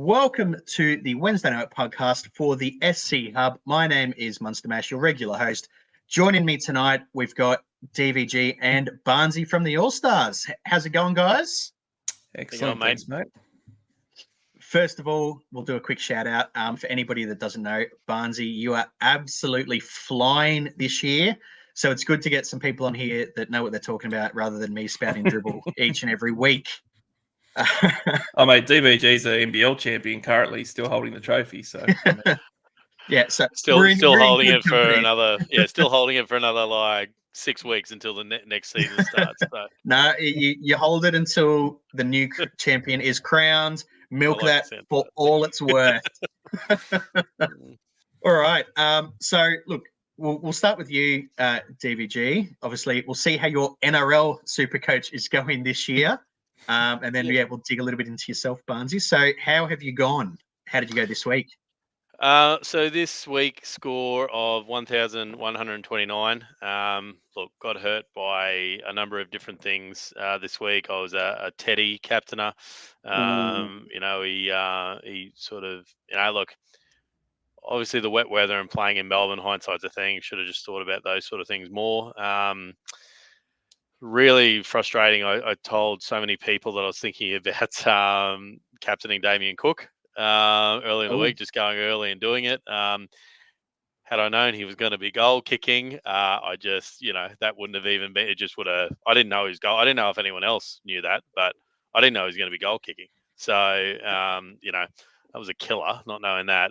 Welcome to the Wednesday Night Podcast for the SC Hub. My name is Munster Mash, your regular host. Joining me tonight, we've got DVG and Barnsey from the All-Stars. How's it going, guys? Excellent, thanks, mate. First of all, we'll do a quick shout out for anybody that doesn't know. Barnsey, you are absolutely flying this year. So it's good to get some people on here that know what they're talking about rather than me spouting dribble each and every week. Mate, DVG's the NBL champion currently, still holding the trophy. So yeah, so still holding it for another still holding it for another like 6 weeks until the next season starts. So. No, you hold it until the new champion is crowned. Milk that for all it's worth. All right. So look, we'll start with you, DVG. Obviously, we'll see how your NRL Super Coach is going this year. And then we'll dig a little bit into yourself, Barnsey. So how have you gone? How did you go this week? So this week, score of 1,129. Look, got hurt by a number of different things this week. I was a Teddy captainer. He sort of, look, obviously the wet weather and playing in Melbourne, hindsight's a thing. Should have just thought about those sort of things more. Really frustrating. I told so many people that I was thinking about captaining Damien Cook early in the week, just going early and doing it. Had I known he was going to be goal kicking, I just, that wouldn't have even been, it just would have, I didn't know his goal. I didn't know if anyone else knew that, but I didn't know he was going to be goal kicking. So, that was a killer, not knowing that.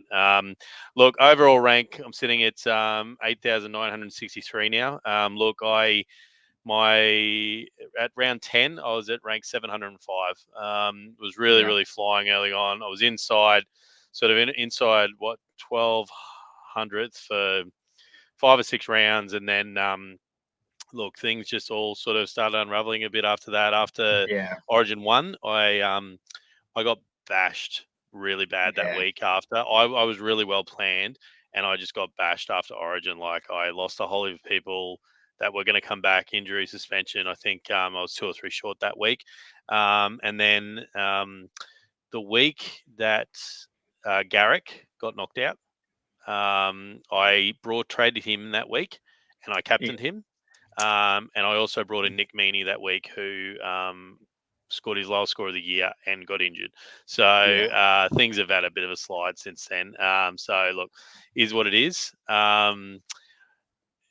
Look, overall rank, I'm sitting at 8,963 now. Look, at round 10, I was at rank 705. Was really flying early on. I was inside 1200th for 5 or 6 rounds, and then look, things just all sort of started unraveling a bit after that. After Origin 1, I got bashed really bad that week. After I was really well planned, and I just got bashed after Origin. Like, I lost a whole heap of people that were going to come back, injury, suspension. I think I was 2 or 3 short that week. And then the week that Garrick got knocked out, I traded him that week, and I captained him. And I also brought in Nick Meaney that week, who scored his lowest score of the year and got injured. So things have had a bit of a slide since then. So, look, is what it is.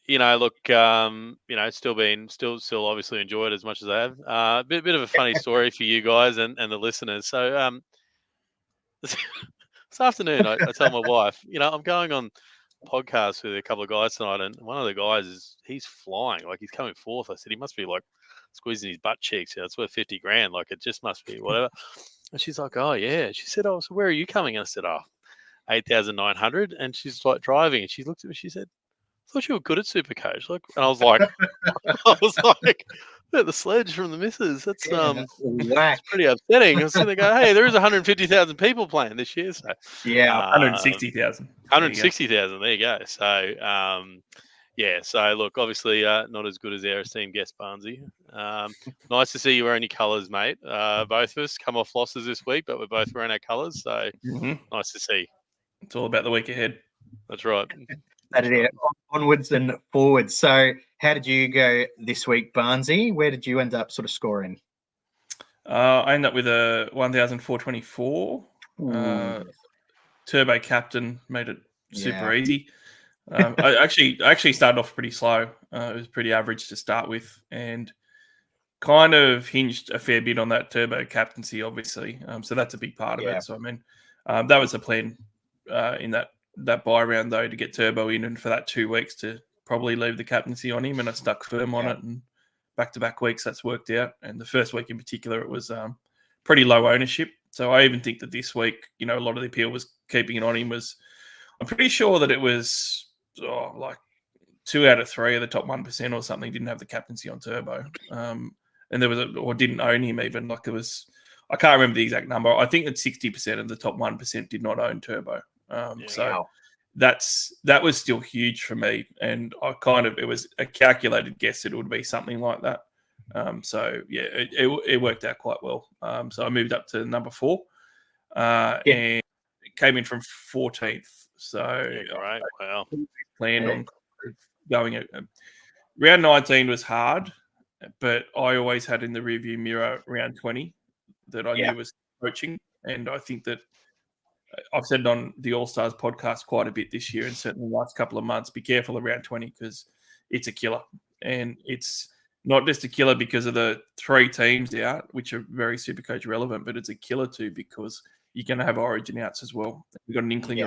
Still obviously enjoy it as much as I have. A bit of a funny story for you guys and the listeners. So this afternoon, I tell my wife, I'm going on podcast with a couple of guys tonight, and one of the guys he's flying, like he's coming fourth. I said he must be like squeezing his butt cheeks. It's worth 50 grand. Like, it just must be whatever. And she's like, oh yeah. She said, oh, so where are you coming? And I said, 8,900. And she's like driving, and she looked at me. She said, I thought you were good at Supercoach. And I was like, the sledge from the missus. That's it's pretty upsetting. I was going to go, hey, there is 150,000 people playing this year. So 160,000. 160,000. There you go. So so look, obviously not as good as our esteemed guest, Barnsey. Nice to see you wearing your colours, mate. Both of us come off losses this week, but we're both wearing our colours. So nice to see. It's all about the week ahead. That's right. Onwards and forwards. So how did you go this week, Barnsey? Where did you end up sort of scoring? I ended up with a 1,424. Turbo captain, made it super easy. I actually started off pretty slow. It was pretty average to start with, and kind of hinged a fair bit on that turbo captaincy, obviously. So that's a big part of it. So, I mean, that was the plan in that bye round, though, to get Turbo in, and for that 2 weeks to probably leave the captaincy on him, and I stuck firm on it, and back-to-back weeks that's worked out. And the first week in particular, it was pretty low ownership. So I even think that this week, a lot of the appeal was keeping it on him was, I'm pretty sure that it was like 2 out of 3 of the top 1% or something didn't have the captaincy on Turbo. And there was or didn't own him even. Like, it was, I can't remember the exact number. I think that 60% of the top 1% did not own Turbo. So that was still huge for me, and it was a calculated guess that it would be something like that. It worked out quite well. So I moved up to number 4. and came in from 14th. So great. Wow. Planned on going. Round 19 was hard, but I always had in the rearview mirror round 20 that I knew was coaching, and I think that I've said it on the All Stars podcast quite a bit this year, and certainly the last couple of months. Be careful around 20 because it's a killer, and it's not just a killer because of the 3 teams out, which are very Supercoach relevant, but it's a killer too because you're going to have Origin outs as well. We've got an inkling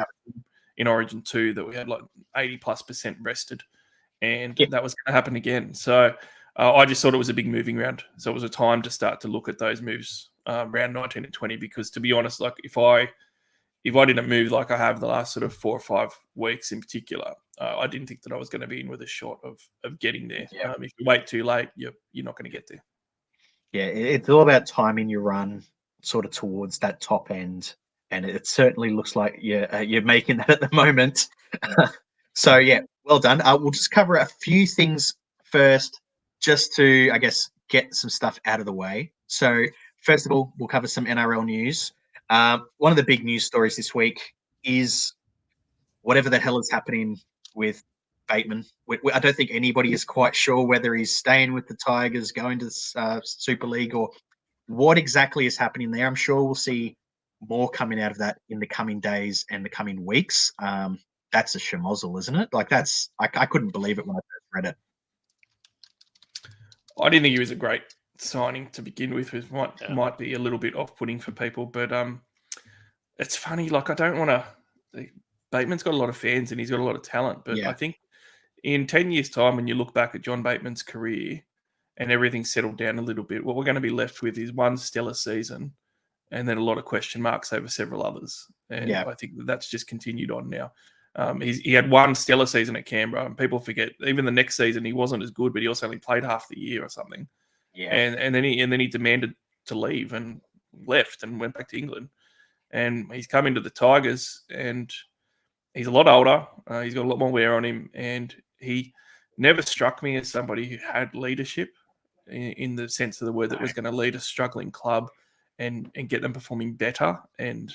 in Origin 2 that we had like 80+% rested, and that was going to happen again. So I just thought it was a big moving round. So it was a time to start to look at those moves round 19 and 20 because, to be honest, like if I didn't move like I have the last sort of 4 or 5 weeks in particular, I didn't think that I was going to be in with a shot of getting there. Yeah. If you wait too late, you're not going to get there. Yeah, it's all about timing your run sort of towards that top end, and it certainly looks like you're making that at the moment. So yeah, well done. We'll just cover a few things first, just to, I guess, get some stuff out of the way. So first of all, we'll cover some NRL news. One of the big news stories this week is whatever the hell is happening with Bateman. I don't think anybody is quite sure whether he's staying with the Tigers, going to the Super League, or what exactly is happening there. I'm sure we'll see more coming out of that in the coming days and the coming weeks. That's a schmozzle, isn't it? Like I couldn't believe it when I first read it. I didn't think he was a great signing to begin with. It might be a little bit off-putting for people, but it's funny. Like I don't want to. Bateman's got a lot of fans and he's got a lot of talent, but I think in 10 years' time, when you look back at John Bateman's career and everything's settled down a little bit, what we're going to be left with is one stellar season and then a lot of question marks over several others. And I think that's just continued on now. He had one stellar season at Canberra, and people forget even the next season he wasn't as good, but he also only played half the year or something. Yeah, and then he demanded to leave and left and went back to England, and he's come into the Tigers and he's a lot older. He's got a lot more wear on him, and he never struck me as somebody who had leadership in the sense of the word that was going to lead a struggling club and get them performing better. And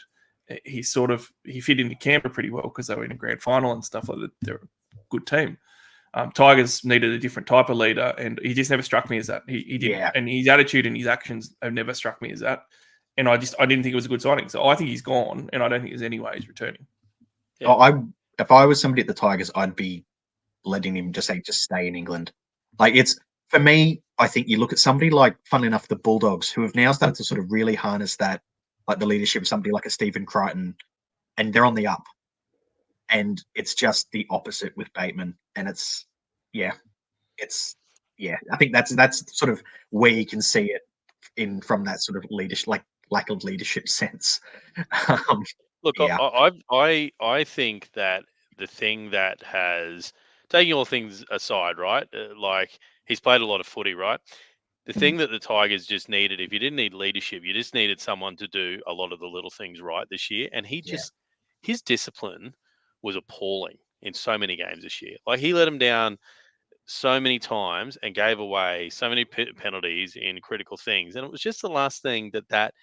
he fit into Canberra pretty well because they were in a grand final and stuff like that. They're a good team. Tigers needed a different type of leader, and he just never struck me as that. He didn't, and his attitude and his actions have never struck me as that. And I didn't think it was a good signing. So I think he's gone, and I don't think there's any way he's returning. Yeah. If I was somebody at the Tigers, I'd be letting him just stay in England. Like for me, I think you look at somebody like, funnily enough, the Bulldogs, who have now started to sort of really harness that, like the leadership of somebody like a Stephen Crichton, and they're on the up. And it's just the opposite with Bateman. And I think that's sort of where you can see it from that sort of leadership, like lack of leadership sense. Look, I think that the thing that has, taking all things aside, right? Like he's played a lot of footy, right? The thing that the Tigers just needed, if you didn't need leadership, you just needed someone to do a lot of the little things right this year. And his discipline was appalling in so many games this year. Like he let him down so many times and gave away so many penalties in critical things. And it was just the last thing that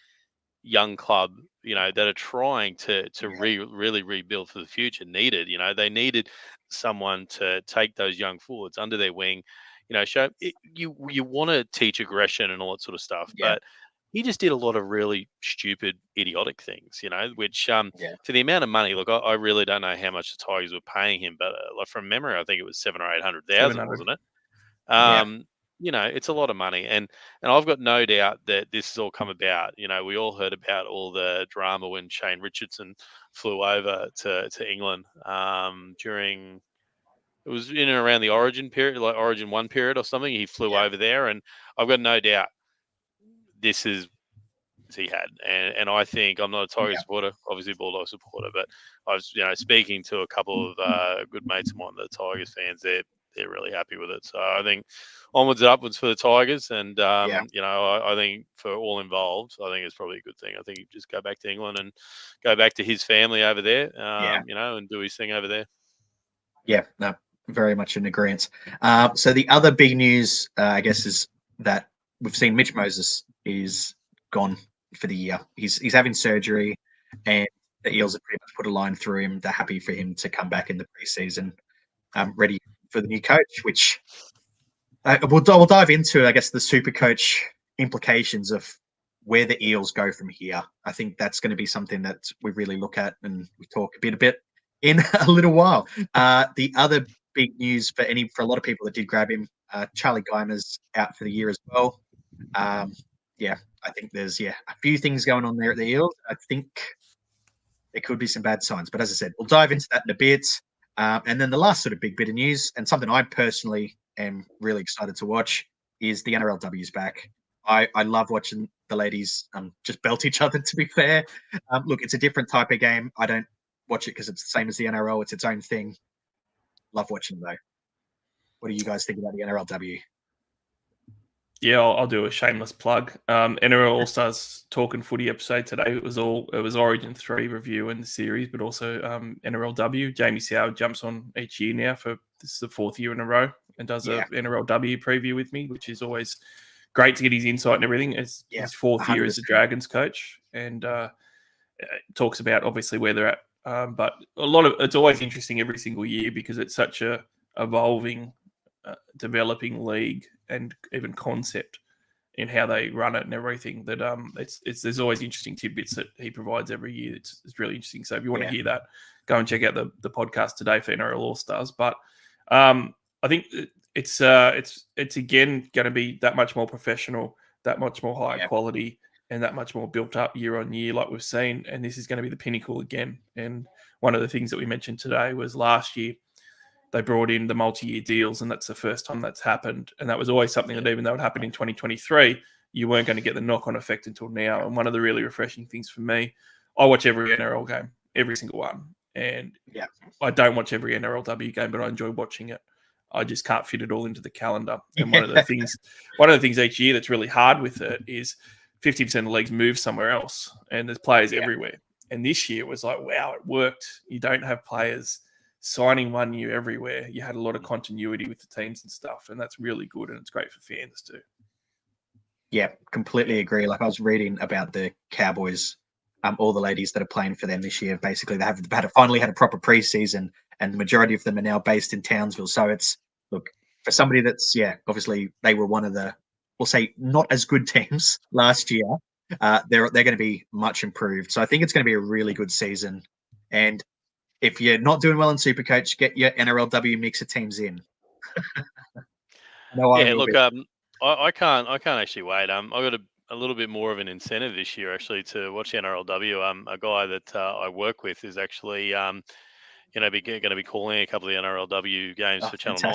young club, that are trying to really rebuild for the future needed. They needed someone to take those young forwards under their wing, show you want to teach aggression and all that sort of stuff. But he just did a lot of really stupid, idiotic things, which for the amount of money, look, I really don't know how much the Tigers were paying him, but like from memory, I think it was 700,000 or 800,000, wasn't it? It's a lot of money, and I've got no doubt that this has all come about. We all heard about all the drama when Shane Richardson flew over to England during, it was in and around the Origin period, like Origin 1 period or something. He flew over there, and I've got no doubt this is he had. And I think, I'm not a Tigers supporter, obviously Bulldog supporter, but I was, speaking to a couple of good mates of mine that are Tigers fans. They're really happy with it. So I think onwards and upwards for the Tigers, and I think for all involved, I think it's probably a good thing. I think you just go back to England and go back to his family over there, and do his thing over there. Yeah, no, very much in agreement. So the other big news, I guess, is that we've seen Mitch Moses is gone for the year. He's having surgery. and the Eels have pretty much put a line through him. They're happy for him to come back in the preseason, ready for the new coach, which we'll dive into, I guess, the super coach implications of where the Eels go from here. I think that's going to be something that we really look at and we talk a bit in a little while. The other big news for a lot of people that did grab him, Charlie Guymer's out for the year as well. Yeah, I think there's a few things going on there at the Eels. I think there could be some bad signs, but as I said, we'll dive into that in a bit. And then the last sort of big bit of news, and something I personally am really excited to watch, is the NRLW's back. I love watching the ladies just belt each other, to be fair. Look, it's a different type of game. I don't watch it because it's the same as the NRL. It's its own thing. Love watching it, though. What do you guys think about the NRLW? Yeah, I'll do a shameless plug. NRL All Stars Talking Footy episode today. It was Origin 3 review in the series, but also NRLW. Jamie Soward jumps on each year now this is the 4th year in a row and does a NRLW preview with me, which is always great to get his insight and everything. It's his 4th 100%. Year as a Dragons coach, and talks about obviously where they're at. But it's always interesting every single year because it's such a evolving, developing league and even concept in how they run it and everything that there's always interesting tidbits that he provides every year. It's really interesting. So if you want to hear that, go and check out the podcast today for NRL All Stars. But I think it's again going to be that much more professional, that much more high quality, and that much more built up year on year, like we've seen. And this is going to be the pinnacle again. And one of the things that we mentioned today was last year they brought in the multi-year deals, and that's the first time that's happened. And that was always something that even though it happened in 2023, you weren't going to get the knock-on effect until now. And one of the really refreshing things for me, I watch every NRL game, every single one. And I don't watch every NRLW game, but I enjoy watching it. I just can't fit it all into the calendar. And one of the things each year that's really hard with it is 50% of the leagues move somewhere else, and there's players everywhere. And this year was like, wow, it worked. You don't have players signing 1 year everywhere. You had a lot of continuity with the teams and stuff, and that's really good, and it's great for fans too. Yeah, completely agree. Like I was reading about the Cowboys, all the ladies that are playing for them this year. Basically, they have finally had a proper preseason, and the majority of them are now based in Townsville. So it's for somebody that's obviously they were one of the, we'll say, not as good teams last year. They're going to be much improved. So I think it's going to be a really good season. And if you're not doing well in Supercoach, get your NRLW mix of teams in. I can't actually wait. I've got a little bit more of an incentive this year actually to watch the NRLW. A guy that I work with is actually going to be calling a couple of the NRLW games for Channel 9.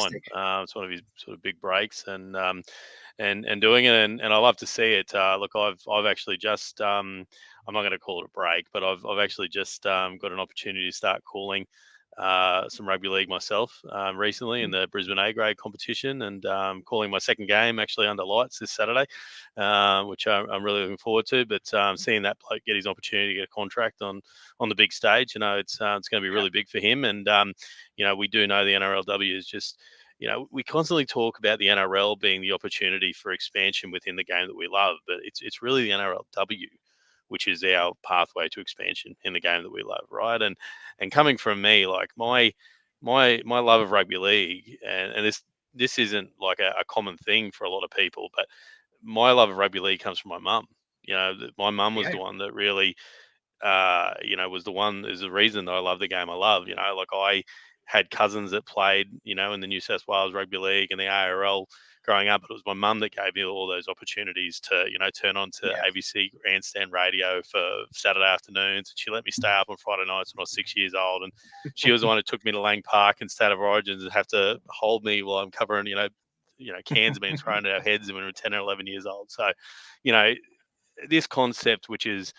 It's one of his sort of big breaks, and doing it, and I love to see it. Look, I've actually just I'm not going to call it a break, but I've actually just got an opportunity to start calling some rugby league myself recently in the Brisbane A grade competition, and calling my second game actually under lights this Saturday, which I'm really looking forward to. But seeing that bloke get his opportunity to get a contract on the big stage, it's going to be really big for him. And we do know the NRLW is just, we constantly talk about the NRL being the opportunity for expansion within the game that we love, but it's really the NRLW which is our pathway to expansion in the game that we love, right? And coming from me, like my love of rugby league, and this isn't like a common thing for a lot of people, but my love of rugby league comes from my mum. My mum was the one that really, was the reason that I love the game I love. Like I had cousins that played, in the New South Wales Rugby League and the ARL growing up. But it was my mum that gave me all those opportunities to, turn on to ABC Grandstand Radio for Saturday afternoons. And she let me stay up on Friday nights when I was 6 years old. And she was the one who took me to Lang Park and State of Origins and have to hold me while I'm covering, cans being thrown at our heads when we were 10 or 11 years old. So, this concept, which is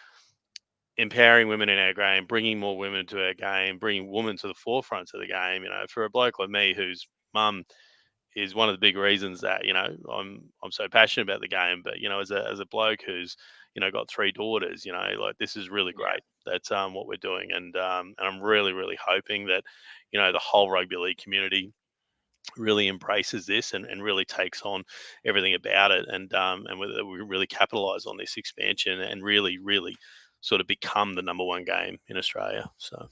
empowering women in our game, bringing more women to our game, bringing women to the forefront of the game. For a bloke like me, whose mum is one of the big reasons that I'm so passionate about the game. But as a bloke who's got 3 daughters, like this is really great. That's what we're doing, and I'm really hoping that the whole rugby league community really embraces this and really takes on everything about it, and we really capitalize on this expansion and really sort of become the number one game in Australia. So,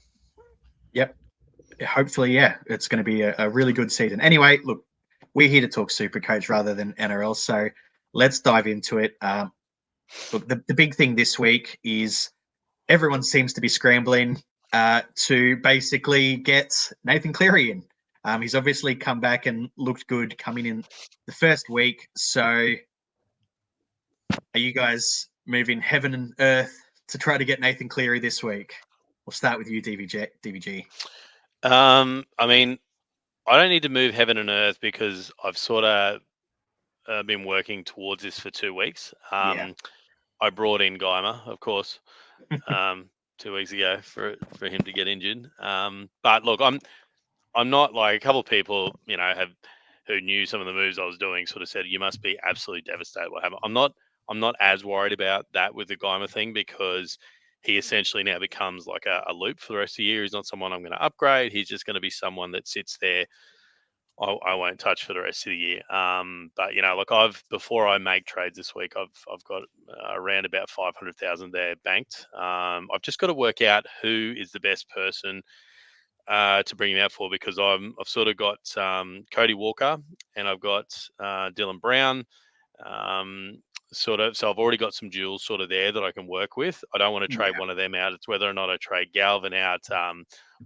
yep. Hopefully, yeah, it's going to be a really good season. Anyway, look, we're here to talk Supercoach rather than NRL, so let's dive into it. Look, the big thing this week is everyone seems to be scrambling to basically get Nathan Cleary in. He's obviously come back and looked good coming in the first week. So are you guys moving heaven and earth to try to get Nathan Cleary this week? We'll start with you, DVG. I mean, I don't need to move heaven and earth because I've sort of been working towards this for 2 weeks. I brought in Geimer, of course, 2 weeks ago for him to get injured. But look, I'm not like a couple of people, who knew some of the moves I was doing sort of said, you must be absolutely devastated what happened. I'm not as worried about that with the Geimer thing because he essentially now becomes like a loop for the rest of the year. He's not someone I'm going to upgrade. He's just going to be someone that sits there. I won't touch for the rest of the year. But look, before I make trades this week, I've got around about 500,000 there banked. I've just got to work out who is the best person to bring him out for because I've sort of got Cody Walker and I've got Dylan Brown. So I've already got some duels sort of there that I can work with. I don't want to trade one of them out. It's whether or not I trade Galvin out,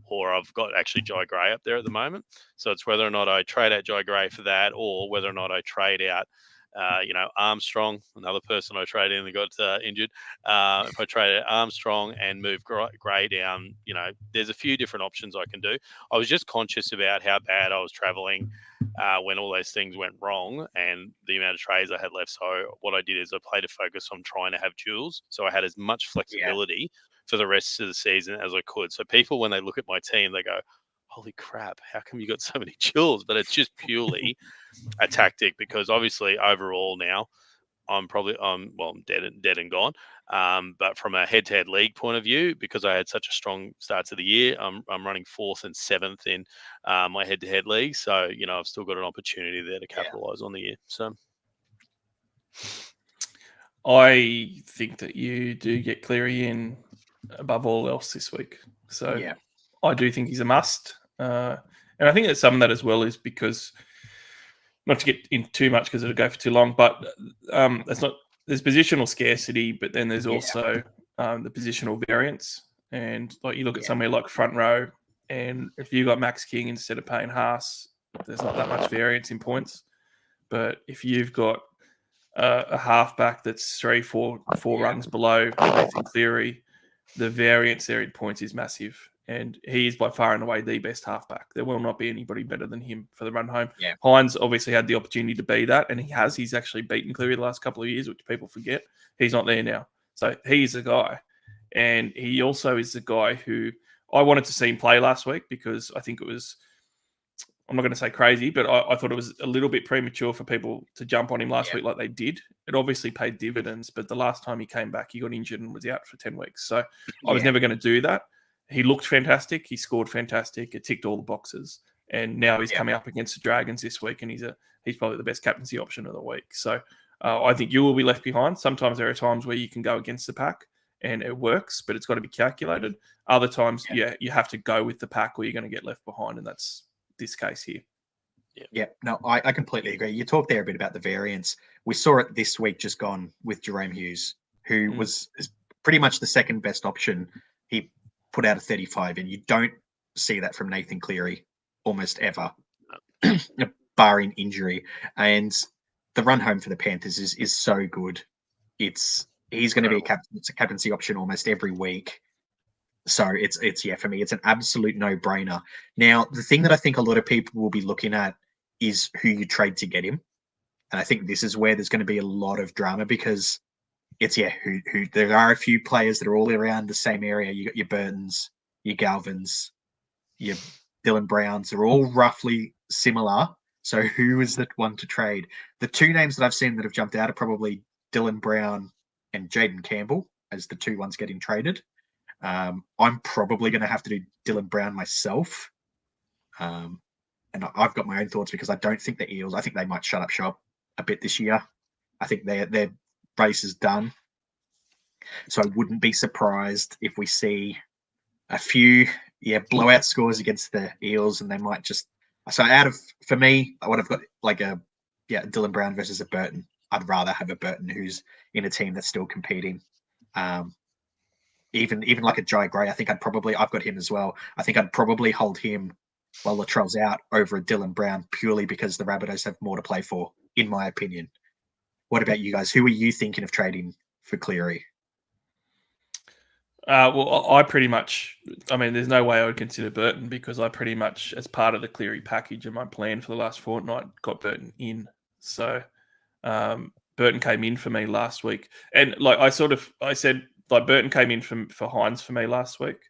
or I've got actually Jai Gray up there at the moment. So it's whether or not I trade out Jai Gray for that, or whether or not I trade out, Armstrong, another person I traded in that got injured. If I trade out Armstrong and move Gray down, there's a few different options I can do. I was just conscious about how bad I was traveling when all those things went wrong and the amount of trades I had left. So what I did is I played a focus on trying to have duels. So I had as much flexibility for the rest of the season as I could. So people, when they look at my team, they go, holy crap, how come you got so many duels? But it's just purely a tactic because obviously overall now I'm dead and gone. But from a head-to-head league point of view, because I had such a strong start to the year, I'm running 4th and 7th in my head-to-head league. So I've still got an opportunity there to capitalize on the year. So I think that you do get Cleary in above all else this week. So I do think he's a must. And I think that some of that as well is because, not to get in too much because it'll go for too long, but there's positional scarcity, but then there's also the positional variance. And like you look at somewhere like front row, and if you got Max King instead of Payne Haas, there's not that much variance in points. But if you've got a halfback that's 4 rungs below Nathan Cleary, the variance there in points is massive. And he is by far and away the best halfback. There will not be anybody better than him for the run home. Yeah. Hines obviously had the opportunity to be that, and he has. He's actually beaten Cleary the last couple of years, which people forget. He's not there now. So he's the guy. And he also is the guy who I wanted to see him play last week because I think it was, I'm not going to say crazy, but I thought it was a little bit premature for people to jump on him last week like they did. It obviously paid dividends, but the last time he came back, he got injured and was out for 10 weeks. So I was never going to do that. He looked fantastic. He scored fantastic. It ticked all the boxes. And now he's coming up against the Dragons this week, and he's probably the best captaincy option of the week. So I think you will be left behind. Sometimes there are times where you can go against the pack and it works, but it's got to be calculated. Other times, you have to go with the pack or you're going to get left behind, and that's this case here. No, I completely agree. You talked there a bit about the variance. We saw it this week just gone with Jerome Hughes, who is pretty much the second best option. He put out a 35, and you don't see that from Nathan Cleary almost ever, barring injury. And the run home for the Panthers is so good. He's going to be it's a captaincy option almost every week. So it's for me, it's an absolute no-brainer. Now, the thing that I think a lot of people will be looking at is who you trade to get him. And I think this is where there's going to be a lot of drama because it's who there are a few players that are all around the same area. You got your Burtons, your Galvins, your Dylan Browns. They're all roughly similar. So who is the one to trade? The two names that I've seen that have jumped out are probably Dylan Brown and Jaden Campbell as the two ones getting traded. I'm probably going to have to do Dylan Brown myself. And I've got my own thoughts because I don't think the Eels, I think they might shut up shop a bit this year. I think their race is done. So I wouldn't be surprised if we see a few blowout scores against the Eels, and they might just. So for me, I would have got like Dylan Brown versus a Burton. I'd rather have a Burton who's in a team that's still competing. Even like a Jai Gray, I've got him as well. I think I'd probably hold him while Latrell's out over a Dylan Brown purely because the Rabbitohs have more to play for, in my opinion. What about you guys? Who are you thinking of trading for Cleary? Well, I pretty much, there's no way I would consider Burton because I pretty much, as part of the Cleary package and my plan for the last fortnight, got Burton in. So Burton came in for me last week. And like I said, like Burton came in for Hines for me last week,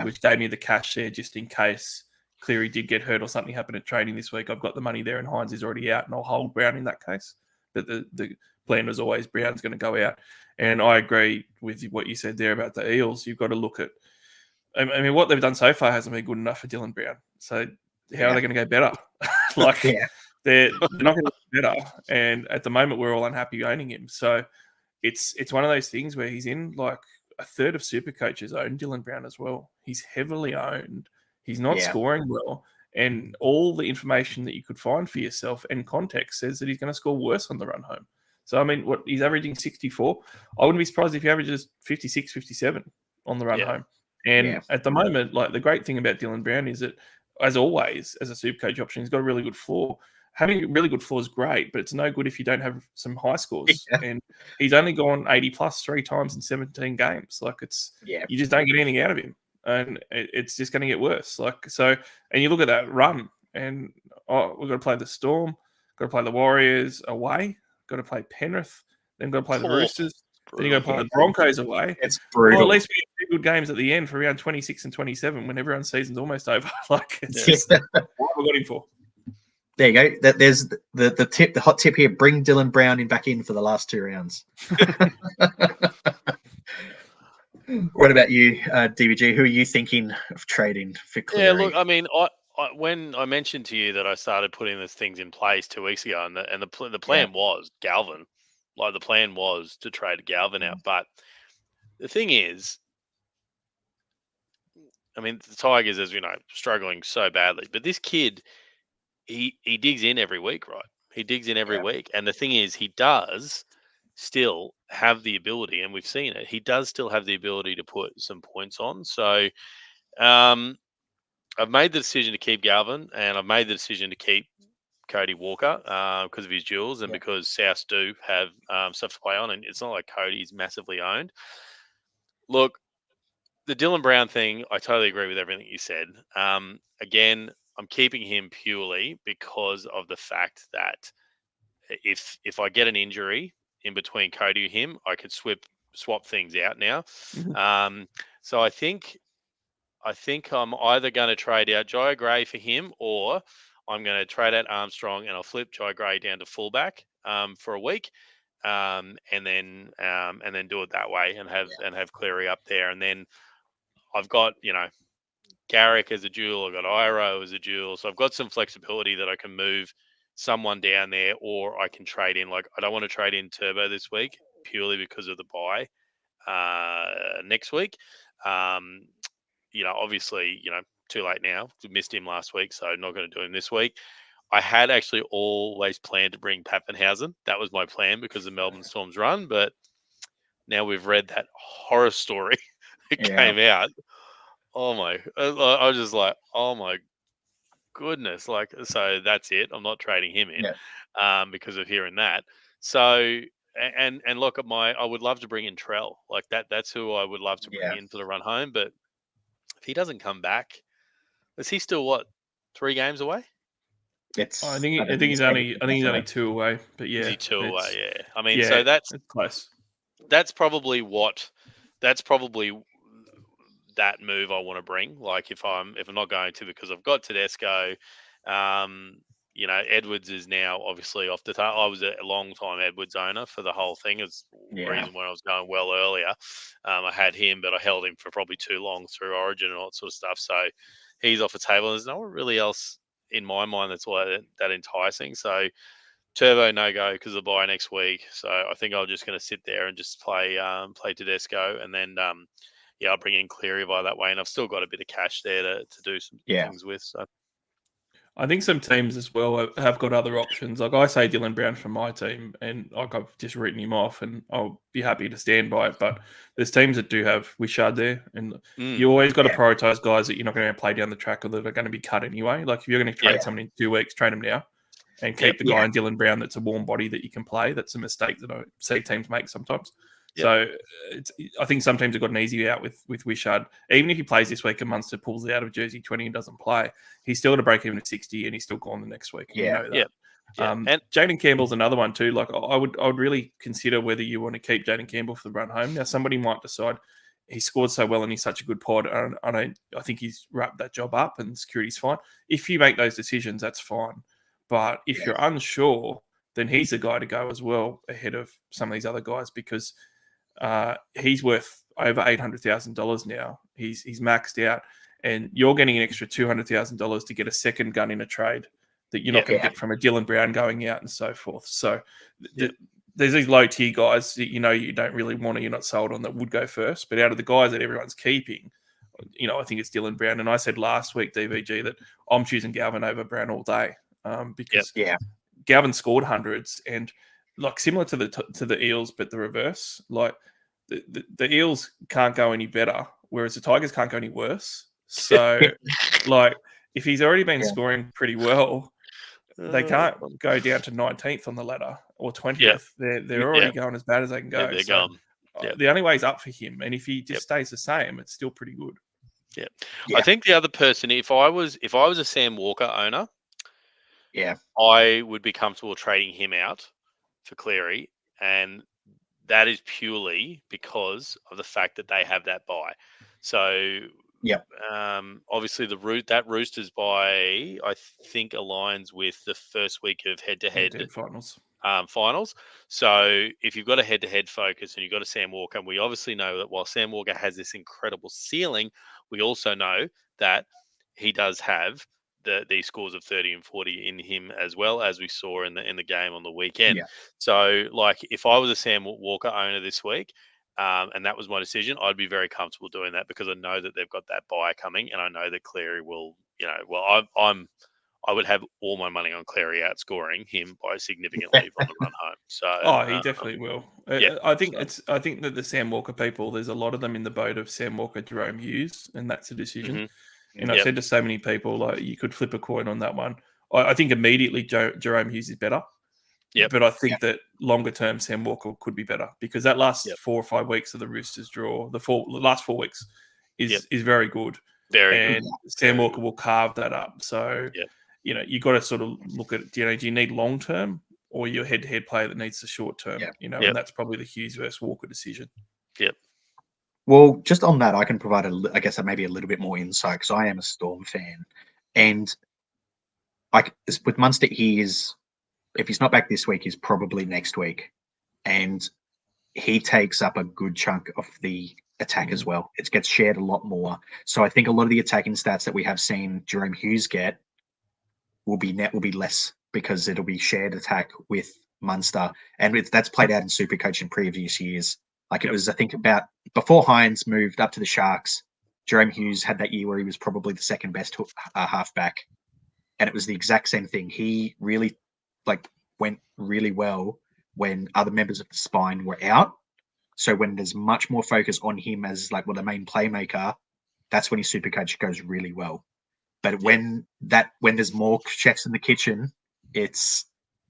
which gave me the cash there just in case Cleary did get hurt or something happened at training this week. I've got the money there and Hines is already out and I'll hold Brown in that case. But the plan was always Brown's going to go out. And I agree with what you said there about the Eels. You've got to look at, what they've done so far hasn't been good enough for Dylan Brown. So how are they going to go better? They're not going to get better. And at the moment, we're all unhappy owning him. So it's one of those things where he's in like a third of super coaches own Dylan Brown as well. He's heavily owned. He's not scoring well. And all the information that you could find for yourself and context says that he's going to score worse on the run home. So, he's averaging 64. I wouldn't be surprised if he averages 56, 57 on the run home. And at the moment, like the great thing about Dylan Brown is that, as always, as a super coach option, he's got a really good floor. Having a really good floor is great, but it's no good if you don't have some high scores. Yeah. And he's only gone 80 plus 3 times in 17 games. Like you just don't get anything out of him. And it's just going to get worse. And you look at that run, and we've got to play the Storm, got to play the Warriors away, got to play Penrith, then got to play the Roosters, then you got to play the Broncos away. It's brutal. Well, at least we get 2 good games at the end for around 26 and 27 when everyone's season's almost over. It's just what we got him for. There you go. There's the hot tip here. Bring Dylan Brown back in for the last 2 rounds. What about you, DVG? Who are you thinking of trading for Cleary? Yeah, look, I when I mentioned to you that I started putting these things in place 2 weeks ago, and the plan was Galvin. Like the plan was to trade Galvin out, but the thing is, the Tigers, as we know, struggling so badly. But this kid, he digs in every week, right? He digs in every week, and the thing is, he does still have the ability, and we've seen it. He does still have the ability to put some points on. So, I've made the decision to keep Galvin, and I've made the decision to keep Cody Walker because of his duels and because South do have stuff to play on, and it's not like Cody's massively owned. Look, the Dylan Brown thing, I totally agree with everything you said. Again, I'm keeping him purely because of the fact that if I get an injury in between Cody and him, I could swap things out now. Mm-hmm. So I think I'm either going to trade out Jai Gray for him, or I'm going to trade out Armstrong and I'll flip Jai Gray down to fullback for a week, and then do it that way and have Cleary up there, and then I've got Garrick as a duel, I've got Iro as a duel, so I've got some flexibility that I can move someone down there, or I can trade in. Like I don't want to trade in Turbo this week purely because of the bye next week. Obviously, too late now. We missed him last week, so not going to do him this week. I had actually always planned to bring Pappenhausen. That was my plan because of Melbourne Storm's run, but now we've read that horror story that came out. Oh my! I was just like, oh my goodness! So that's it. I'm not trading him in because of hearing that. So and look at I would love to bring in Trell like that. That's who I would love to bring in for the run home. But if he doesn't come back, is he still 3 games away? I think he's only 2 away. But is he 2 away? Yeah. So that's close. That's probably that move I want to bring. Like if I'm not going to, because I've got Tedesco, Edwards is now obviously off the I was a long time Edwards owner for the whole thing. It's the reason when I was going well earlier. I had him, but I held him for probably too long through Origin and all that sort of stuff. So he's off the table. There's no one really else in my mind that's all that enticing. So Turbo no go because of the bye next week. So I think I'm just going to sit there and just play Tedesco, and then I'll bring in Cleary by that way, and I've still got a bit of cash there to do some things with. So I think some teams as well have got other options. Like I say, Dylan Brown from my team, and like I've just written him off, and I'll be happy to stand by it. But there's teams that do have Wishart there, and you always got to prioritise guys that you're not going to play down the track or that are going to be cut anyway. Like if you're going to trade someone in 2 weeks, trade them now, and keep the guy in Dylan Brown that's a warm body that you can play. That's a mistake that I see teams make sometimes. So I think some teams have got an easy out with Wishart. Even if he plays this week and Munster pulls out of Jersey 20 and doesn't play, he's still to break even at 60 and he's still gone the next week. You know that. And Jaden Campbell's another one too. Like I would really consider whether you want to keep Jaden Campbell for the run home. Now somebody might decide he scored so well and he's such a good pod. I think he's wrapped that job up and security's fine. If you make those decisions, that's fine. But if you're unsure, then he's the guy to go as well ahead of some of these other guys because he's worth over $800,000 now. He's maxed out, and you're getting an extra $200,000 to get a second gun in a trade that you're not going to get from a Dylan Brown going out and so forth. So there's these low tier guys that you don't really want or you're not sold on that would go first. But out of the guys that everyone's keeping, I think it's Dylan Brown. And I said last week, DVG, that I'm choosing Galvin over Brown all day because Galvin scored hundreds and. Like similar to the Eels, but the reverse. Like the Eels can't go any better, whereas the Tigers can't go any worse. So, like if he's already been scoring pretty well, they can't go down to 19th on the ladder or 20th. They're already going as bad as they can go. They're gone. The only way is up for him, and if he just stays the same, it's still pretty good. I think the other person, if I was a Sam Walker owner, I would be comfortable trading him out for Cleary, and that is purely because of the fact that they have that bye. So, obviously that Roosters bye, I think, aligns with the first week of head-to-head finals. So, if you've got a head-to-head focus and you've got a Sam Walker, and we obviously know that while Sam Walker has this incredible ceiling, we also know that he does have these scores of 30 and 40 in him as well, as we saw in the game on the weekend. So, like, if I was a Sam Walker owner this week, and that was my decision, I'd be very comfortable doing that because I know that they've got that buy coming, and I know that Cleary will, I would have all my money on Cleary outscoring him by significantly on the run home. So, he definitely will. I think that the Sam Walker people, there's a lot of them in the boat of Sam Walker, Jerome Hughes, and that's a decision. Mm-hmm. And I've said to so many people, like, you could flip a coin on that one. I think immediately Jerome Hughes is better. But I think that longer term, Sam Walker could be better because that last 4 or 5 weeks of the Roosters draw, the last 4 weeks is very good. Very good. Sam Walker will carve that up. So, you got to sort of look at, do you need long term or your head to head player that needs the short term? And that's probably the Hughes versus Walker decision. Well, just on that, I can provide maybe a little bit more insight because I am a Storm fan, and with Munster, if he's not back this week, he's probably next week, and he takes up a good chunk of the attack as well. It gets shared a lot more, so I think a lot of the attacking stats that we have seen Jerome Hughes get will be less because it'll be shared attack with Munster, and that's played out in Supercoach in previous years. Like it was, I think, about before Hines moved up to the Sharks, Jerome Hughes had that year where he was probably the second best halfback. And it was the exact same thing. He really went really well when other members of the spine were out. So when there's much more focus on him as the main playmaker, that's when his Supercoach goes really well. But when there's more chefs in the kitchen,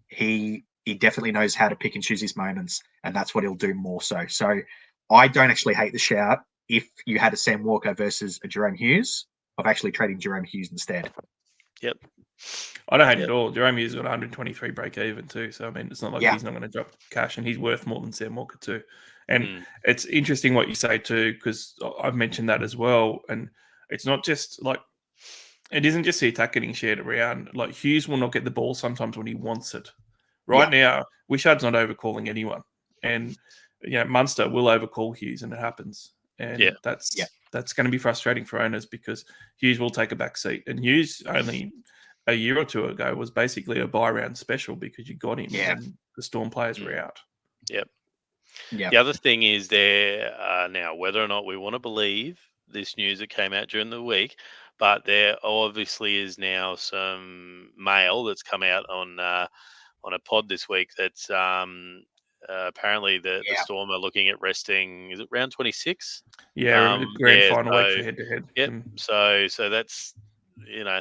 he definitely knows how to pick and choose his moments, and that's what he'll do more so. So I don't actually hate the shout if you had a Sam Walker versus a Jerome Hughes of actually trading Jerome Hughes instead. I don't hate it at all. Jerome Hughes got 123 break even too. So, I mean, it's not like he's not going to drop cash, and he's worth more than Sam Walker too. And it's interesting what you say too, because I've mentioned that as well. And it's not just it isn't just the attack getting shared around. Like Hughes will not get the ball sometimes when he wants it. Right now, Wishart's not overcalling anyone, and Munster will overcall Hughes, and it happens. And that's going to be frustrating for owners because Hughes will take a back seat, and Hughes only a year or two ago was basically a buy round special because you got him when the Storm players were out. Yep. Yeah. The other thing is there now, whether or not we want to believe this news that came out during the week, but there obviously is now some mail that's come out on a pod this week that's apparently the Storm are looking at resting. Is it round 26? Yeah, grand final week for head to head. Yep. So that's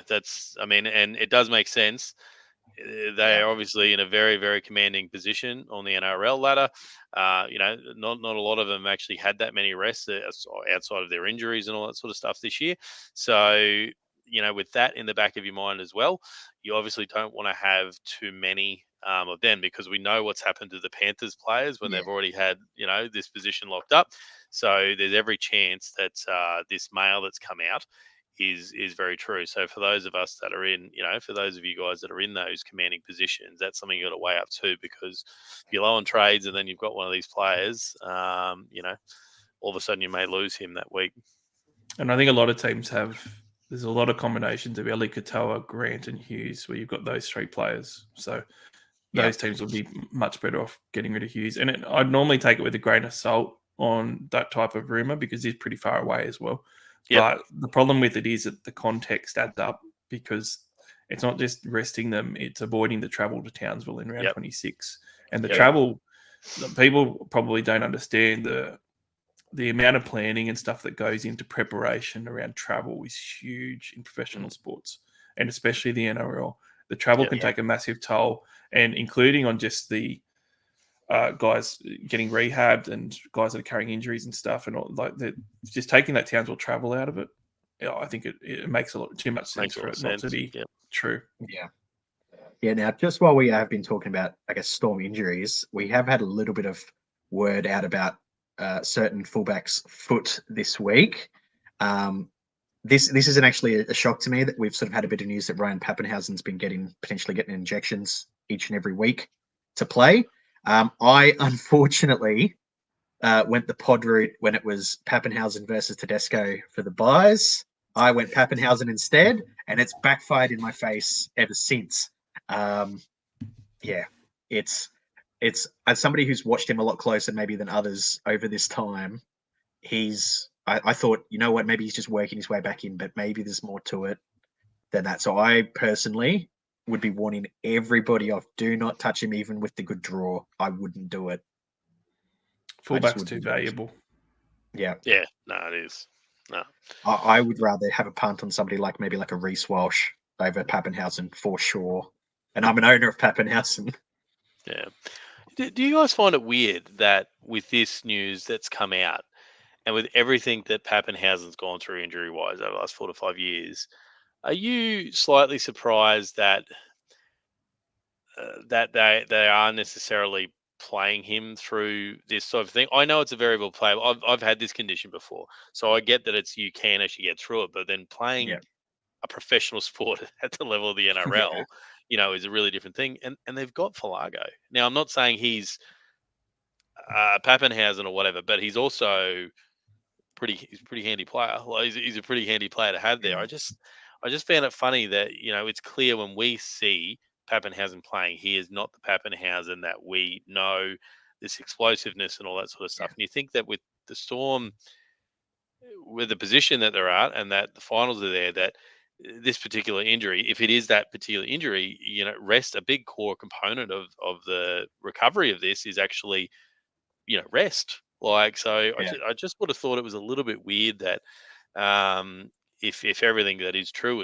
that's and it does make sense. They are obviously in a very, very commanding position on the NRL ladder. Not a lot of them actually had that many rests outside of their injuries and all that sort of stuff this year. So, with that in the back of your mind as well, you obviously don't want to have too many of them because we know what's happened to the Panthers players when they've already had, this position locked up. So there's every chance that this mail that's come out is very true. So for those of us that are in, for those of you guys that are in those commanding positions, that's something you got to weigh up too, because if you're low on trades and then you've got one of these players, all of a sudden you may lose him that week. And I think a lot of teams there's a lot of combinations of Eli Katoa, Grant and Hughes where you've got those three players. So those teams will be much better off getting rid of Hughes. And I'd normally take it with a grain of salt on that type of rumour because he's pretty far away as well. But the problem with it is that the context adds up because it's not just resting them, it's avoiding the travel to Townsville in round 26. And the travel, people probably don't understand the amount of planning and stuff that goes into preparation around travel is huge in professional sports, and especially the NRL. The travel can take a massive toll, and including on just the guys getting rehabbed and guys that are carrying injuries and stuff, and all, just taking that Townsville travel out of it, I think it makes too much sense for it not to be true. Yeah. Now, just while we have been talking about, I guess, Storm injuries, we have had a little bit of word out about certain fullbacks' foot this week. This isn't actually a shock to me that we've sort of had a bit of news that Ryan Pappenhausen's been potentially getting injections each and every week to play. I unfortunately went the pod route when it was Pappenhausen versus Tedesco for the buys. I went Pappenhausen instead, and it's backfired in my face ever since. It's as somebody who's watched him a lot closer maybe than others over this time. I thought, you know what, maybe he's just working his way back in, but maybe there's more to it than that. So I personally would be warning everybody off. Do not touch him, even with the good draw. I wouldn't do it. Fullback's too valuable. Yeah. No, it is. No. I would rather have a punt on somebody like a Reece Walsh over Pappenhausen for sure. And I'm an owner of Pappenhausen. Yeah. Do you guys find it weird that with this news that's come out and with everything that Pappenhausen's gone through injury-wise over the last 4 to 5 years, are you slightly surprised that they are necessarily playing him through this sort of thing? I know it's a variable play. I've had this condition before, so I get that you can actually get through it. But then playing a professional sport at the level of the NRL, is a really different thing. And they've got Falago. Now, I'm not saying he's Pappenhausen or whatever, but he's also he's a pretty handy player. Like, he's a pretty handy player to have there. I just found it funny that it's clear when we see Pappenhausen playing, he is not the Pappenhausen that we know, this explosiveness and all that sort of stuff. And you think that with the Storm, with the position that they're at and that the finals are there, that this particular injury, if it is that particular injury, rest, a big core component of the recovery of this is actually, rest. I just would have thought it was a little bit weird that if everything that is true,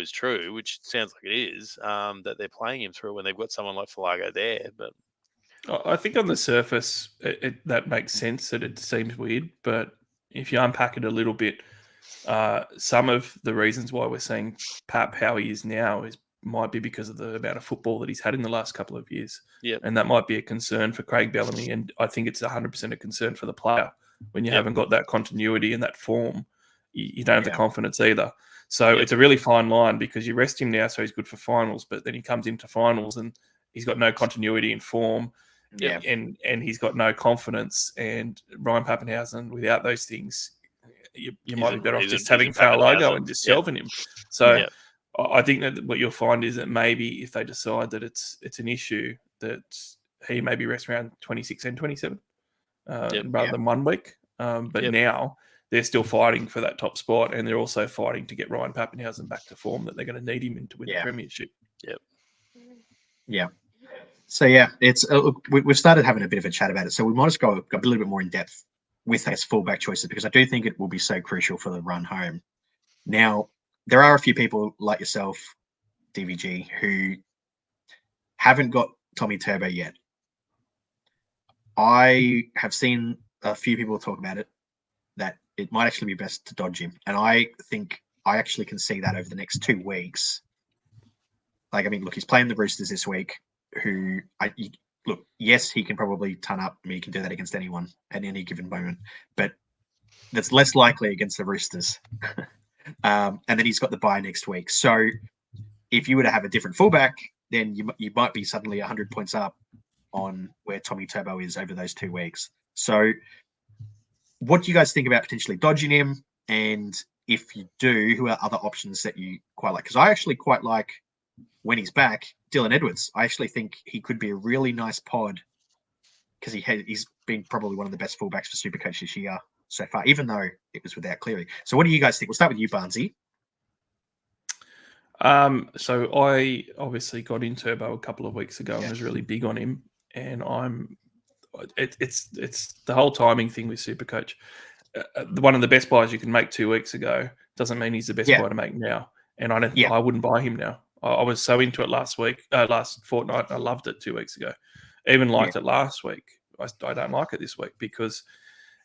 which sounds like it is, that they're playing him through when they've got someone like Falago there. But I think on the surface, that makes sense that it seems weird. But if you unpack it a little bit, some of the reasons why we're seeing Pap how he is now might be because of the amount of football that he's had in the last couple of years. Yep. And that might be a concern for Craig Bellamy. And I think it's 100% a concern for the player. When you haven't got that continuity and that form, you don't have the confidence either. So it's a really fine line because you rest him now so he's good for finals, but then he comes into finals and he's got no continuity in form and he's got no confidence. And Ryan Pappenhausen, without those things, you might be better off just having Falago and just shelving him. So I think that what you'll find is that maybe if they decide that it's an issue, that he maybe rests around 26 and 27 rather than 1 week. But now they're still fighting for that top spot, and they're also fighting to get Ryan Papenhuyzen back to form that they're going to need him in to win the premiership. Yeah. So it's we've started having a bit of a chat about it. So we might just go a little bit more in depth with his fullback choices, because I do think it will be so crucial for the run home. Now, there are a few people like yourself, DVG, who haven't got Tommy Turbo yet. I have seen a few people talk about it, that it might actually be best to dodge him. And I think I actually can see that over the next 2 weeks. Like, I mean, look, he's playing the Roosters this week, look, yes, he can probably ton up. I mean, he can do that against anyone at any given moment, but that's less likely against the Roosters. And then he's got the bye next week. So if you were to have a different fullback, then you might be suddenly 100 points up on where Tommy Turbo is over those 2 weeks. So what do you guys think about potentially dodging him? And if you do, who are other options that you quite like? Because I actually quite like, when he's back, Dylan Edwards. I actually think he could be a really nice pod, because he's been probably one of the best fullbacks for Supercoach this year so far, even though it was without Cleary. So what do you guys think? We'll start with you, Barnesy. So I obviously got in Turbo a couple of weeks ago and was really big on him. And it's the whole timing thing with Supercoach. One of the best buys you can make 2 weeks ago doesn't mean he's the best buy to make now. And I wouldn't buy him now. I was so into it last fortnight. I loved it 2 weeks ago. Even liked it last week. I don't like it this week because,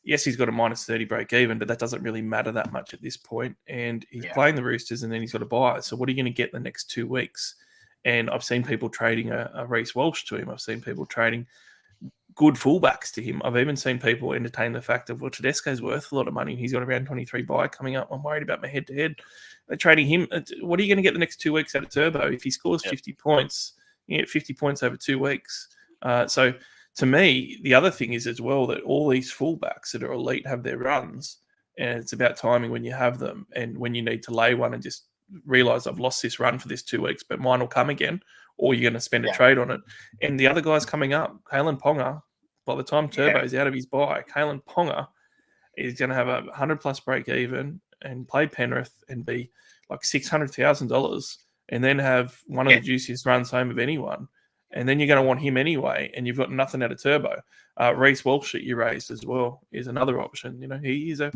yes, he's got a -30 break even, but that doesn't really matter that much at this point. And he's playing the Roosters, and then he's got to buy. So what are you going to get the next 2 weeks? And I've seen people trading a Reece Walsh to him. I've seen people trading good fullbacks to him. I've even seen people entertain the fact of, well, Tedesco's worth a lot of money. He's got around 23 buy coming up. I'm worried about my head-to-head. They're trading him. What are you going to get the next 2 weeks out of Turbo? If he scores 50 points, you get 50 points over 2 weeks. So to me, the other thing is as well that all these fullbacks that are elite have their runs, and it's about timing when you have them and when you need to lay one and just realise I've lost this run for this 2 weeks, but mine will come again, or you're going to spend a trade on it. And the other guys coming up, Kalen Ponga, by the time Turbo's out of his bye, Kalen Ponga is going to have a 100+ break even and play Penrith and be like $600,000 and then have one of the juiciest runs home of anyone. And then you're going to want him anyway, and you've got nothing out of Turbo. Reece Walsh that you raised as well is another option. You know, he is a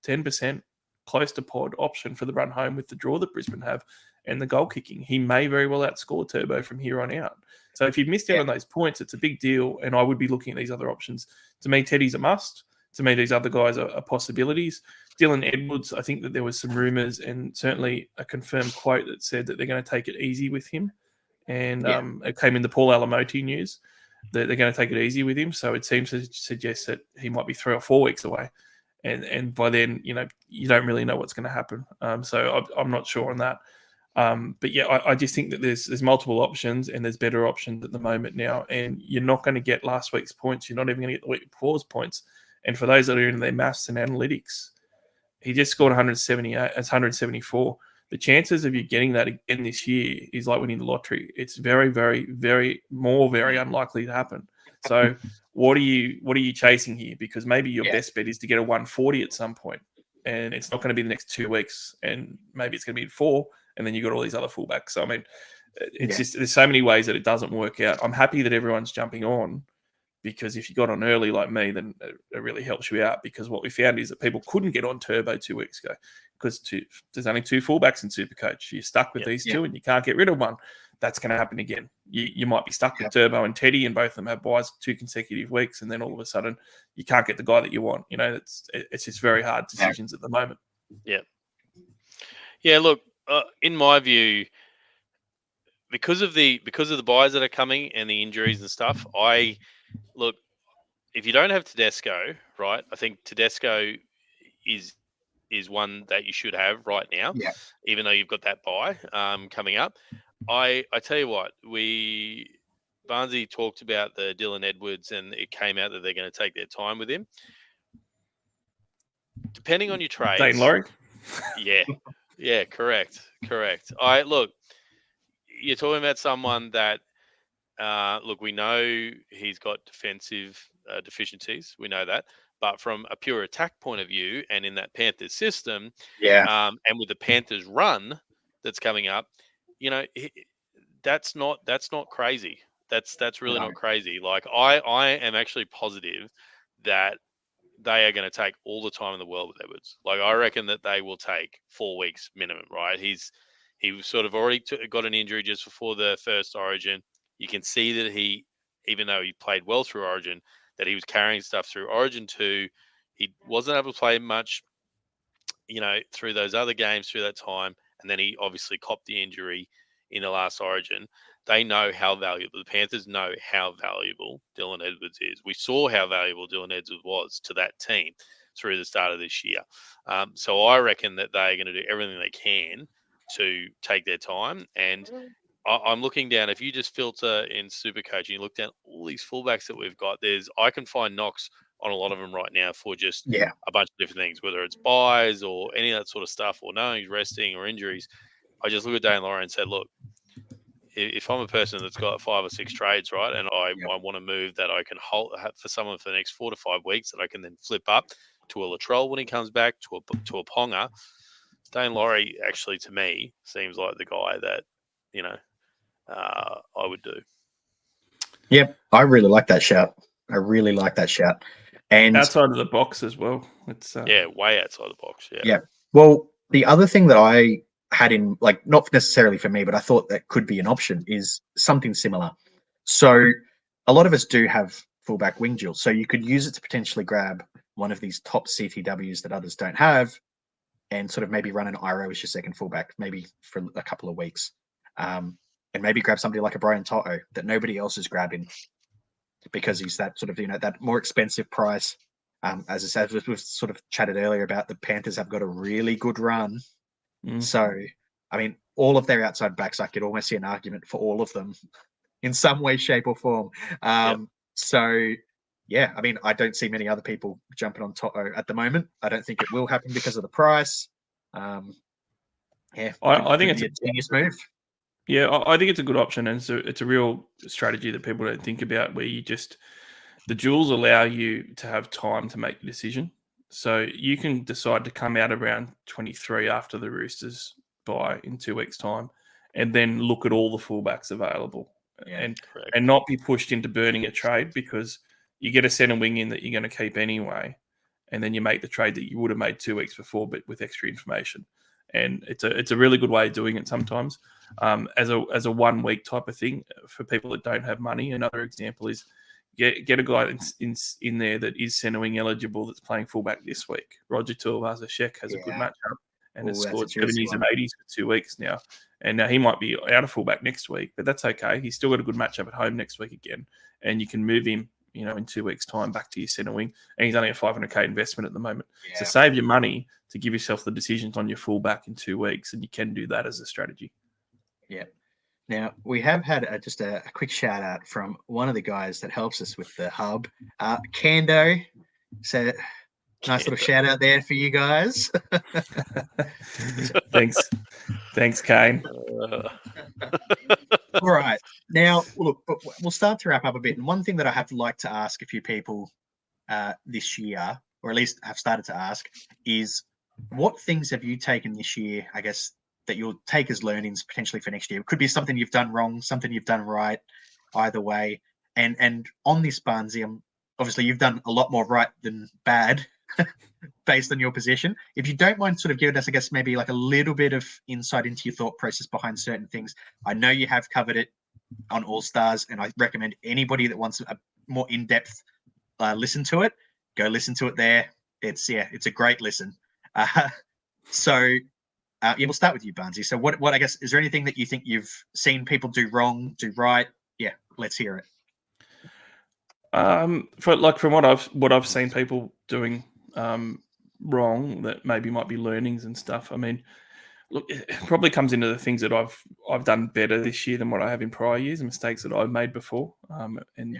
10% close to pod option for the run home with the draw that Brisbane have and the goal kicking. He may very well outscore Turbo from here on out. So if you've missed out on those points, it's a big deal, and I would be looking at these other options. To me, Teddy's a must. To me, these other guys are possibilities. Dylan Edwards, I think that there was some rumours and certainly a confirmed quote that said that they're going to take it easy with him. And it came in the Paul Alamoti news that they're going to take it easy with him. So it seems to suggest that he might be 3 or 4 weeks away. And by then, you know, you don't really know what's going to happen. So I'm not sure on that. But yeah, I just think that there's multiple options and there's better options at the moment now. And you're not going to get last week's points. You're not even going to get the week before's points. And for those that are in their maths and analytics, he just scored 178. It's 174. The chances of you getting that again this year is like winning the lottery. It's very, very, very unlikely to happen. So what are you chasing here? Because maybe your best bet is to get a 140 at some point, and it's not going to be the next 2 weeks, and maybe it's going to be 4, and then you've got all these other fullbacks. So I mean, it's just there's so many ways that it doesn't work out. I'm happy that everyone's jumping on, because if you got on early like me, then it really helps you out, because what we found is that people couldn't get on Turbo 2 weeks ago because there's only 2 fullbacks in Supercoach. You're stuck with these 2 and you can't get rid of one. That's going to happen again. You might be stuck with Turbo and Teddy, and both of them have buys 2 consecutive weeks, and then all of a sudden you can't get the guy that you want. You know, it's just very hard decisions at the moment. Yeah. Look, in my view, because of the buys that are coming and the injuries and stuff, look, if you don't have Tedesco, right, I think Tedesco is one that you should have right now, even though you've got that buy coming up. I tell you what, Barnesy talked about the Dylan Edwards, and it came out that they're going to take their time with him. Depending on your trades. Dane Laurie? Yeah, correct. Look, you're talking about someone that, look, we know he's got defensive deficiencies. We know that. But from a pure attack point of view, and in that Panthers system, and with the Panthers run that's coming up, that's not crazy. That's really not crazy. Like I am actually positive that they are going to take all the time in the world with Edwards. Like I reckon that they will take 4 weeks minimum. Right? He was sort of already got an injury just before the first Origin. You can see that even though he played well through Origin, that he was carrying stuff through Origin 2. He wasn't able to play much, through those other games through that time. And then he obviously copped the injury in the last Origin. They know how valuable, the Panthers know how valuable Dylan Edwards is. We saw how valuable Dylan Edwards was to that team through the start of this year. So I reckon that they're going to do everything they can to take their time. And I'm looking down, if you just filter in Supercoach and you look down all these fullbacks that we've got, I can find knocks on a lot of them right now for just a bunch of different things, whether it's buys or any of that sort of stuff, or knowing he's resting or injuries. I just look at Dane Laurie and said, look, if I'm a person that's got 5 or 6 trades, right, and I want to move that I can hold for someone for the next 4 to 5 weeks that I can then flip up to a Latrell when he comes back, to a Ponga, Dane Laurie actually, to me, seems like the guy that, I would do. Yep, I really like that shout. And outside of the box as well. It's way outside the box. Yeah. Well, the other thing that I had in, like, not necessarily for me, but I thought that could be an option is something similar. So a lot of us do have fullback wing duels, so you could use it to potentially grab one of these top CTWs that others don't have, and sort of maybe run an Iro as your second fullback, maybe for a couple of weeks, and maybe grab somebody like a Brian Toto that nobody else is grabbing because he's that sort of, that more expensive price. As I said, we've sort of chatted earlier about the Panthers have got a really good run. So, I mean, all of their outside backs, I could almost see an argument for all of them in some way, shape, or form. So, yeah, I mean, I don't see many other people jumping on Toto at the moment. I don't think it will happen because of the price. I think it's a genius move. Yeah, I think it's a good option, and it's a real strategy that people don't think about, where the duels allow you to have time to make the decision. So you can decide to come out around 23 after the Roosters bye in 2 weeks' time, and then look at all the fullbacks available, and not be pushed into burning a trade because you get a centre wing in that you're going to keep anyway, and then you make the trade that you would have made 2 weeks before, but with extra information. And it's a really good way of doing it sometimes, as a 1 week type of thing for people that don't have money. Another example is get a guy in there that is centre wing eligible that's playing fullback this week. Roger Tuivasa-Sheck has a good matchup and has scored 70s and 80s for 2 weeks now. And now he might be out of fullback next week, but that's okay. He's still got a good matchup at home next week again, and you can move him, in 2 weeks' time back to your centre wing, and he's only a $500K investment at the moment. So save your money to give yourself the decisions on your fullback in 2 weeks, and you can do that as a strategy. Yeah. Now, we have had just a quick shout out from one of the guys that helps us with the hub, Kando. So nice little shout out there for you guys. Thanks, Kane. All right. Now, look, we'll start to wrap up a bit. And one thing that I have like to ask a few people this year, or at least have started to ask, is what things have you taken this year, I guess, that you'll take as learnings potentially for next year? It could be something you've done wrong, something you've done right, either way. And on this, Barnesy, obviously you've done a lot more right than bad based on your position. If you don't mind sort of giving us, I guess, maybe like a little bit of insight into your thought process behind certain things. I know you have covered it on All Stars, and I recommend anybody that wants a more in-depth listen to it, go listen to it there. It's a great listen. We'll start with you, Barnesy. So what I guess, is there anything that you think you've seen people do wrong, do right? Yeah, let's hear it. From what I've seen people doing wrong that maybe might be learnings and stuff. I mean, look, it probably comes into the things that I've done better this year than what I have in prior years, and mistakes that I've made before.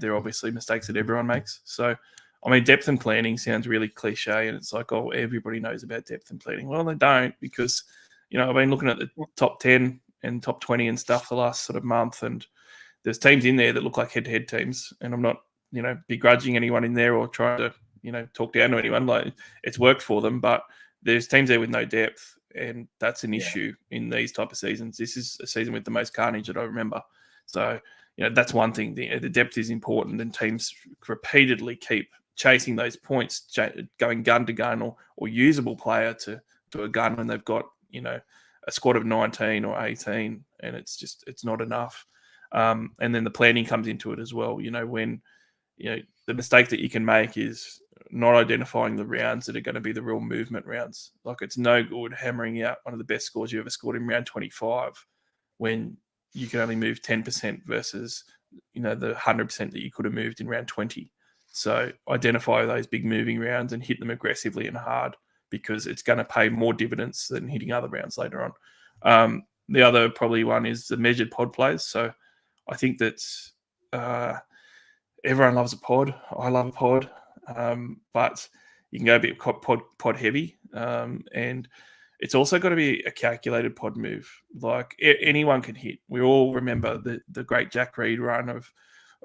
They're obviously mistakes that everyone makes. So, I mean, depth and planning sounds really cliche, and it's like, oh, everybody knows about depth and planning. Well, they don't, because I've been looking at the top 10 and top 20 and stuff the last sort of month, and there's teams in there that look like head-to-head teams, and I'm not, begrudging anyone in there or trying to, talk down to anyone. Like, it's worked for them, but there's teams there with no depth, and that's an issue in these type of seasons. This is a season with the most carnage that I remember. So, that's one thing. The depth is important, and teams repeatedly keep chasing those points, going gun to gun or usable player to a gun when they've got, a squad of 19 or 18, and it's not enough. And then the planning comes into it as well. When the mistake that you can make is not identifying the rounds that are going to be the real movement rounds. Like, it's no good hammering out one of the best scores you ever scored in round 25 when you can only move 10% versus, the 100% that you could have moved in round 20. So identify those big moving rounds and hit them aggressively and hard, because it's going to pay more dividends than hitting other rounds later on. The other probably one is the measured pod plays. So I think that's everyone loves a pod. I love a pod, but you can go a bit pod heavy, and it's also got to be a calculated pod move. Like, anyone can hit. We all remember the great Jack Reed run of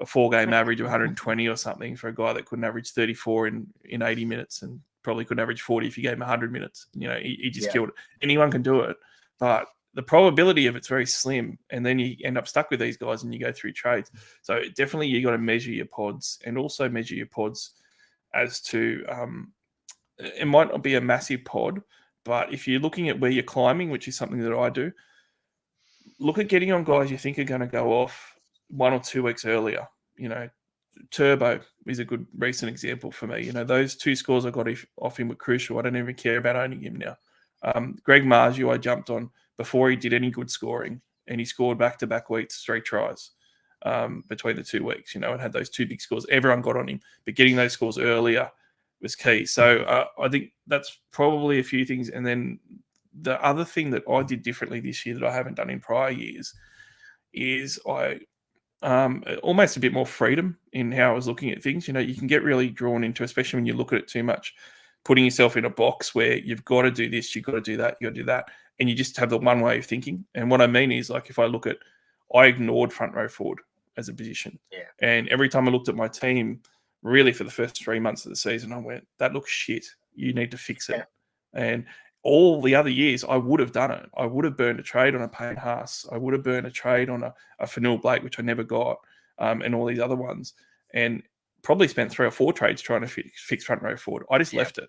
a 4-game average of 120 or something for a guy that couldn't average 34 in 80 minutes and probably couldn't average 40 if you gave him 100 minutes. He just killed it. Anyone can do it, but the probability of it's very slim, and then you end up stuck with these guys and you go through trades. So definitely you got to measure your pods, and also measure your pods as to it might not be a massive pod, but if you're looking at where you're climbing, which is something that I do, look at getting on guys you think are going to go off 1 or 2 weeks earlier. Turbo is a good recent example for me. Those 2 scores I got off him were crucial. I don't even care about owning him now. Greg Marju, I jumped on before he did any good scoring, and he scored back-to-back weeks, 3 tries between the 2 weeks, and had those 2 big scores. Everyone got on him, but getting those scores earlier was key. So I think that's probably a few things. And then the other thing that I did differently this year that I haven't done in prior years is I almost a bit more freedom in how I was looking at things. You can get really drawn into, especially when you look at it too much, putting yourself in a box where you've got to do this, you've got to do that, you've got to do that, and you just have the one way of thinking. And what I mean is, like, if I look at, I ignored front row forward as a position. Yeah. And every time I looked at my team, really for the first 3 months of the season, I went, that looks shit. You need to fix it. Yeah. And all the other years, I would have done it. I would have burned a trade on a Payne Haas. I would have burned a trade on a Fanil Blake, which I never got, and all these other ones. And probably spent 3 or 4 trades trying to fix front row forward. I just left it.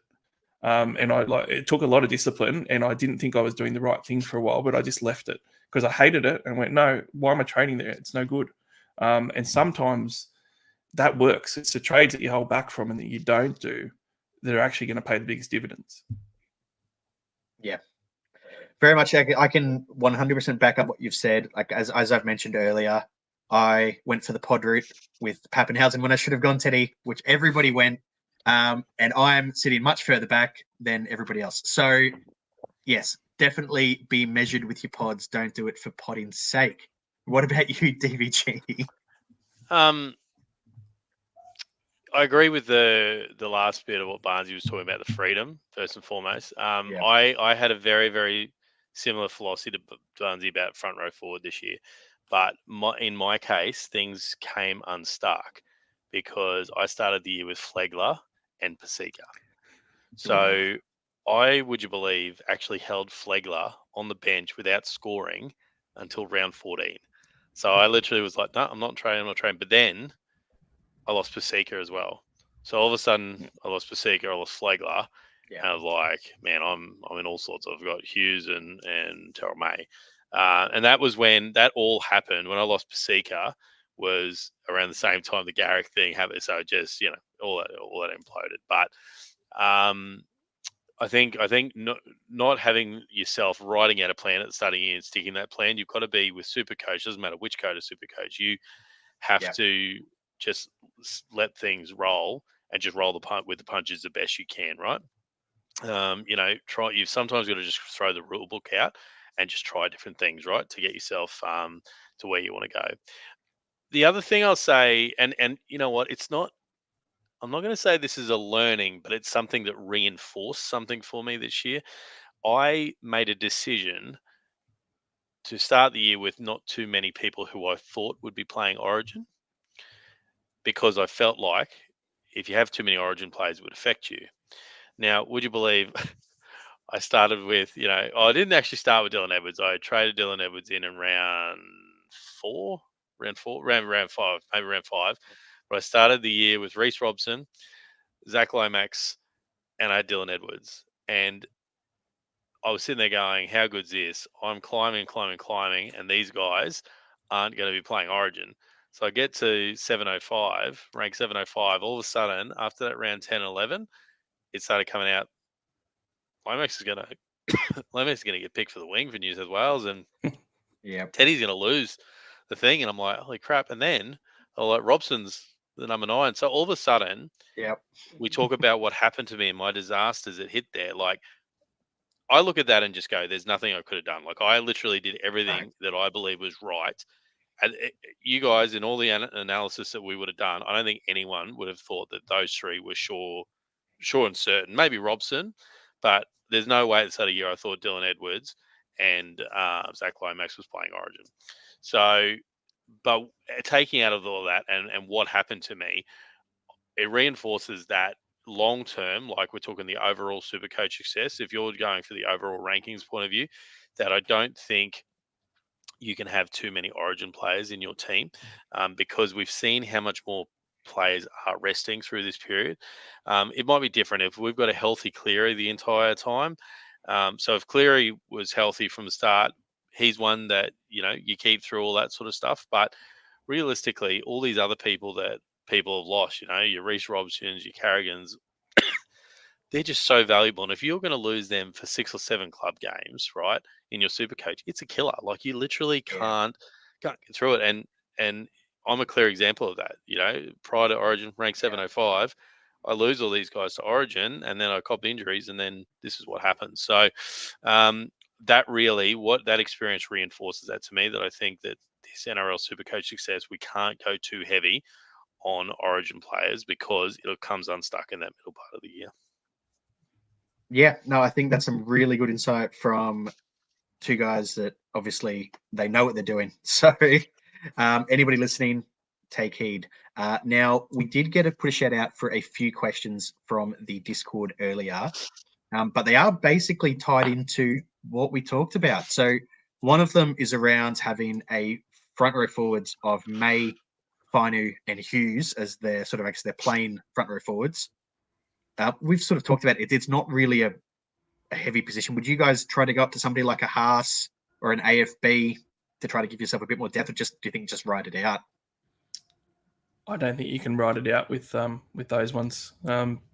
And it took a lot of discipline, and I didn't think I was doing the right thing for a while, but I just left it because I hated it and went, no, why am I trading there? It's no good. And sometimes that works. It's the trades that you hold back from and that you don't do that are actually going to pay the biggest dividends. Yeah, very much. I can 100% back up what you've said. Like, as I've mentioned earlier, I went for the pod route with Pappenhausen when I should have gone Teddy, which everybody went. And I'm sitting much further back than everybody else. So, yes, definitely be measured with your pods. Don't do it for podding's sake. What about you, DVG? I agree with the last bit of what Barnesy was talking about, the freedom, first and foremost. I had a very, very similar philosophy to Barnesy about front row forward this year. But in my case, things came unstuck because I started the year with Flegler and Paseka. So I, would you believe, actually held Flegler on the bench without scoring until round 14. So I literally was like, no, I'm not trading. But then I lost Paseka as well. So all of a sudden, I lost Paseka, I lost Flegler. Yeah. And I was like, man, I'm in all sorts. I've got Hughes and Terrell May. And that was when that all happened. When I lost Paseka was around the same time the Garrick thing happened. So just, all that imploded. But I think not having yourself writing out a plan at the starting year and sticking that plan, you've got to be with Supercoach. Doesn't matter which code of Supercoach. You have to just let things roll and just roll with the punches the best you can, right? You've sometimes got to just throw the rule book out and just try different things, right, to get yourself to where you want to go. The other thing I'll say, and you know what, I'm not going to say this is a learning, but it's something that reinforced something for me this year. I made a decision to start the year with not too many people who I thought would be playing Origin, because I felt like if you have too many Origin players, it would affect you. Now, would you believe I started with, I didn't actually start with Dylan Edwards. I traded Dylan Edwards in round five, maybe round five. But I started the year with Reece Robson, Zach Lomax, and I had Dylan Edwards. And I was sitting there going, how good's this? I'm climbing, and these guys aren't going to be playing Origin. So I get to 705, rank 705. All of a sudden, after that round 10 and 11, it started coming out. Lomax is going to get picked for the wing for New South Wales, and Teddy's going to lose the thing. And I'm like, holy crap. And then Robson's the number 9. So all of a sudden, we talk about what happened to me and my disasters that hit there. Like, I look at that and just go, there's nothing I could have done. Like, I literally did everything that I believe was right. And you guys, in all the analysis that we would have done, I don't think anyone would have thought that those three were sure and certain. Maybe Robson, but there's no way at the start of the year I thought Dylan Edwards and Zach Lomax was playing Origin. So, but taking out of all that and what happened to me, it reinforces that long term, like we're talking the overall Supercoach success, if you're going for the overall rankings point of view, that I don't think you can have too many Origin players in your team, because we've seen how much more players are resting through this period. It might be different if we've got a healthy Cleary the entire time. So if Cleary was healthy from the start, he's one that, you keep through all that sort of stuff. But realistically, all these other people that people have lost, your Reece Robsons, your Carrigans, they're just so valuable. And if you're going to lose them for 6 or 7 club games, right, in your super coach, it's a killer. Like, you literally can't get through it. And I'm a clear example of that. Prior to Origin, rank 705, I lose all these guys to Origin, and then I cop injuries, and then this is what happens. So that experience reinforces that to me, that I think that this NRL Supercoach success, we can't go too heavy on Origin players because it comes unstuck in that middle part of the year. Yeah, no, I think that's some really good insight from two guys that obviously they know what they're doing. So anybody listening, take heed. Now, we did get a put a shout out for a few questions from the Discord earlier, but they are basically tied into what we talked about. So one of them is around having a front row forwards of May, Fainu, and Hughes as their sort of actually their plain front row forwards. We've sort of talked about it. It's not really a heavy position. Would you guys try to go up to somebody like a Haas or an AFB to try to give yourself a bit more depth, or do you think just ride it out? I don't think you can ride it out with those ones,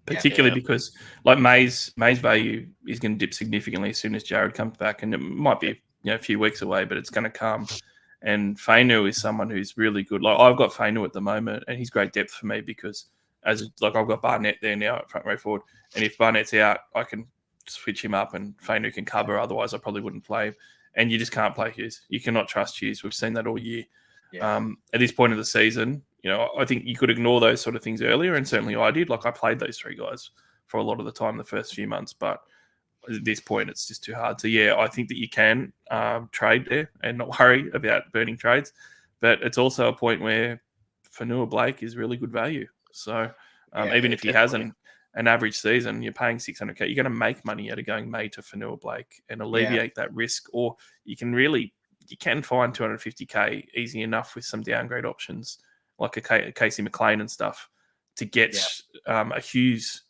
particularly because like May's value is going to dip significantly as soon as Jared comes back, and it might be a few weeks away, but it's going to come. And Fainu is someone who's really good. Like, I've got Fainu at the moment, and he's great depth for me because I've got Barnett there now at front row forward, and if Barnett's out, I can switch him up and Fainu can cover. Otherwise, I probably wouldn't play him. And you just can't play Hughes. You cannot trust Hughes. We've seen that all year. At this point of the season, I think you could ignore those sort of things earlier, and certainly I did. Like, I played those three guys for a lot of the time the first few months, but at this point, it's just too hard. So, I think that you can trade there and not worry about burning trades. But it's also a point where Fanua Blake is really good value. So even if he has an average season, you're paying $600K. You're going to make money out of going May to Fanua Blake and alleviate that risk. Or you can find $250K easy enough with some downgrade options like a Casey McLean and stuff to get a Hughes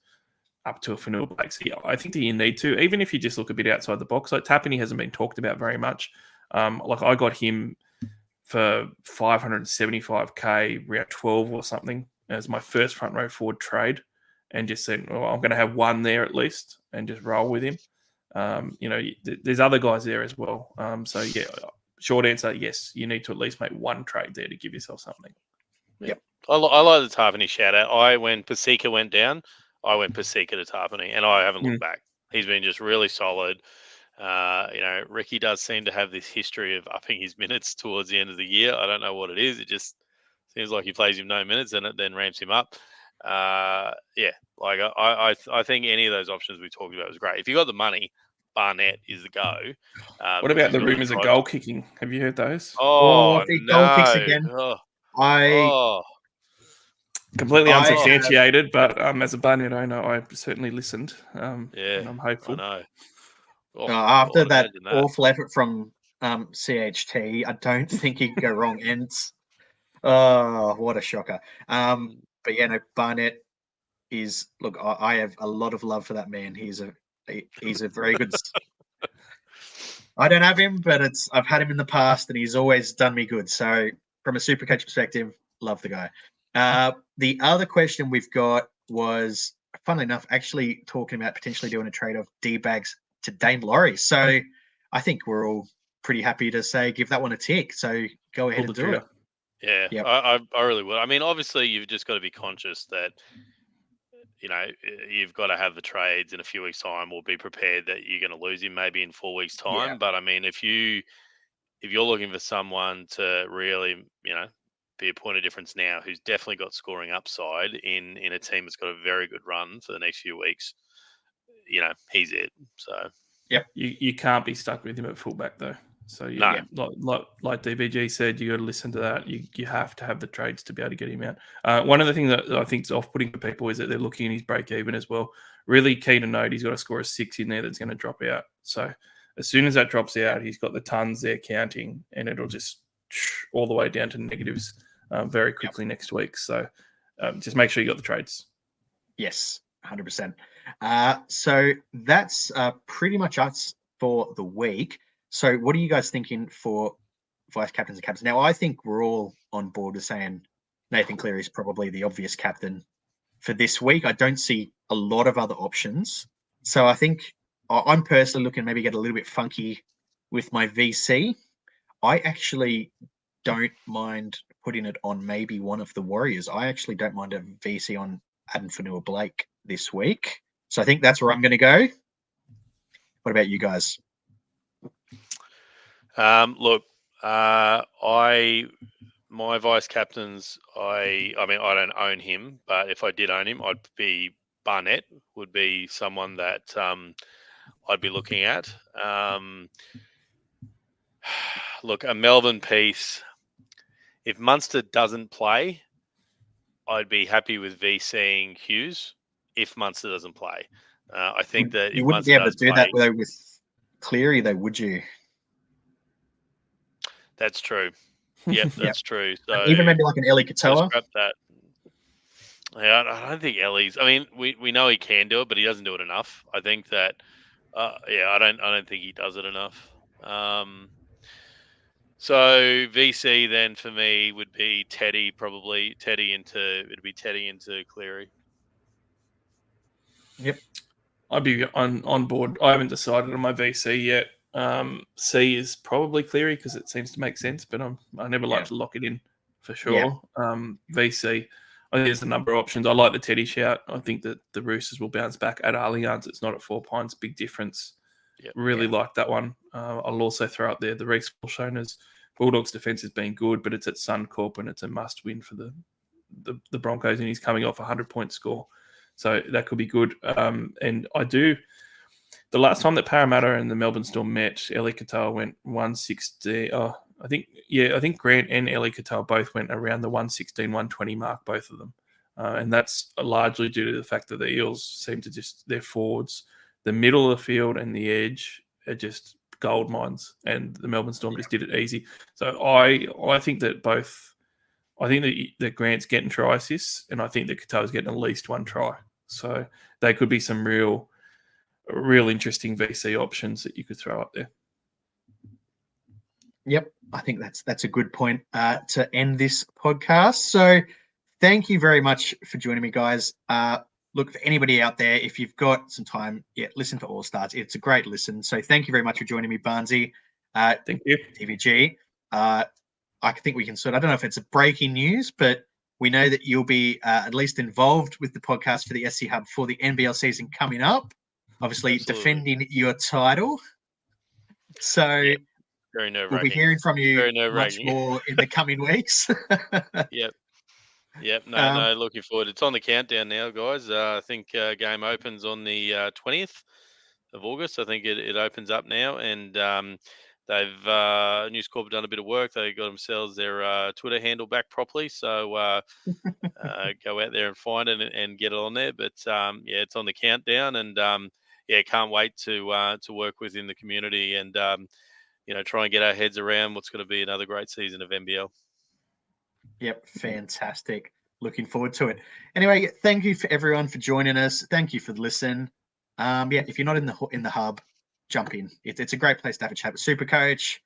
up to a Fanua Blake. So I think that you need to, even if you just look a bit outside the box. Like, Tapine hasn't been talked about very much. Like, I got him for $575K round 12 or something as my first front row forward trade, and just said, well, I'm going to have one there at least and just roll with him. There's other guys there as well. Short answer, yes, you need to at least make one trade there to give yourself something. Yep. I like the Tarpany shout out. When Pasika went down, I went Pasika to Tarpany, and I haven't looked back. He's been just really solid. Ricky does seem to have this history of upping his minutes towards the end of the year. I don't know what it is. It just seems like he plays him no minutes and it then ramps him up. I think any of those options we talked about was great. If you got the money, Barnett is the go. What about the He's got rumours of goal kicking? Have you heard those? Oh, if he goal kicks no. again, Oh, Completely I unsubstantiated, but as a Barnett owner, I certainly listened, and I'm I hopeful. know. Oh, after God, that imagine that. awful effort from CHT, I don't think he can go wrong. And oh, what a shocker! But yeah, no, Barnett is. Look, I have a lot of love for that man. He's a very good. I don't have him, but I've had him in the past, and he's always done me good. So from a Supercoach perspective, love the guy. The other question we've got was, funnily enough, actually talking about potentially doing a trade of D-Bags to Dane Laurie. So I think we're all pretty happy to say give that one a tick. So go ahead and do it. Yeah, Yep. I really would. I mean, obviously, you've just got to be conscious that, you've got to have the trades in a few weeks' time, or be prepared that you're going to lose him maybe in 4 weeks' time. Yeah. But I mean, if you're looking for someone to really, be a point of difference now, who's definitely got scoring upside in a team that's got a very good run for the next few weeks, he's it. So yep, you can't be stuck with him at fullback though. So like DBG said, you got to listen to that. You have to have the trades to be able to get him out. One of the things that I think is off-putting for people is that they're looking at his break even as well. Really key to note, he's got to score a 6 in there that's going to drop out. So as soon as that drops out, he's got the tons there counting, and it'll just all the way down to negatives very quickly next week. So just make sure you got the trades. Yes, 100%. So that's pretty much us for the week. So what are you guys thinking for vice captains and captains? Now, I think we're all on board with saying Nathan Cleary is probably the obvious captain for this week. I don't see a lot of other options. So I think I'm personally looking maybe get a little bit funky with my VC. I actually don't mind putting it on maybe one of the Warriors. I actually don't mind a VC on Adam Fanua-Blake this week. So I think that's where I'm going to go. What about you guys? Look, my vice captains, I mean, I don't own him, but if I did own him, I'd be Barnett would be someone that I'd be looking at. Look, a Melbourne piece. If Munster doesn't play, I'd be happy with VCing Hughes. If Munster doesn't play, I think that you if wouldn't Munster be able to does do play, that though with Cleary, though, would you? That's true. Yep, that's true. So even maybe like an Eli Katoa. Scrap that. Yeah, I don't think Ellie's. I mean, we know he can do it, but he doesn't do it enough. I think that. I don't think he does it enough. So VC then for me would be Teddy, probably it'd be Teddy into Cleary. Yep. I'd be on board. I haven't decided on my VC yet. C is probably Cleary because it seems to make sense, but I never like to lock it in for sure. VC, I think there's a number of options. I like the Teddy shout. I think that the Roosters will bounce back at Allianz. It's not at 4 Pines. Big difference. Really like that one. I'll also throw up there the Reece Walsh. Bulldogs defense has been good, but it's at Suncorp and it's a must win for the Broncos, and he's coming off a 100-point score. So that could be good. And I do. The last time that Parramatta and the Melbourne Storm met, Eli Katoa went 160. I think Grant and Eli Katoa both went around the 116, 120 mark, both of them. And that's largely due to the fact that the Eels seem to their forwards, the middle of the field and the edge are just gold mines, and the Melbourne Storm just did it easy. So I think that that Grant's getting try assists, and I think that Katoa's getting at least one try. So they could be some real interesting VC options that you could throw up there. Yep, I think that's a good point to end this podcast. So thank you very much for joining me, guys. Look, for anybody out there, if you've got some time, listen to All Stars. It's a great listen. So thank you very much for joining me, Barnsey. Thank you. DVG. I think we can I don't know if it's a breaking news, but we know that you'll be at least involved with the podcast for the SC Hub for the NBL season coming up. Obviously, defending your title. So very nerve-wracking. We'll be hearing from you much more in the coming weeks. Yep. No, looking forward. It's on the countdown now, guys. I think game opens on the 20th. August. I think it opens up now, and they've News Corp have done a bit of work. They got themselves their Twitter handle back properly, so go out there and find it and get it on there. But yeah, it's on the countdown, and yeah, can't wait to work within the community and try and get our heads around what's going to be another great season of NBL. Yep, fantastic. Looking forward to it. Anyway, thank you for everyone for joining us. Thank you for the listen. Yeah, if you're not in the hub, jump in. It's a great place to have a chat with Supercoach.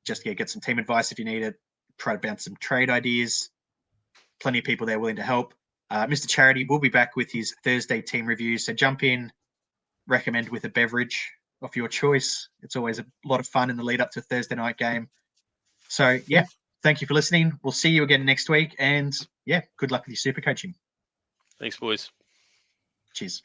Just get some team advice if you need it. Try to bounce some trade ideas. Plenty of people there willing to help. Mr. Charity will be back with his Thursday team review. So jump in, recommend with a beverage of your choice. It's always a lot of fun in the lead up to a Thursday night game. So yeah, thank you for listening. We'll see you again next week. And yeah, good luck with your super coaching. Thanks, boys. Cheers.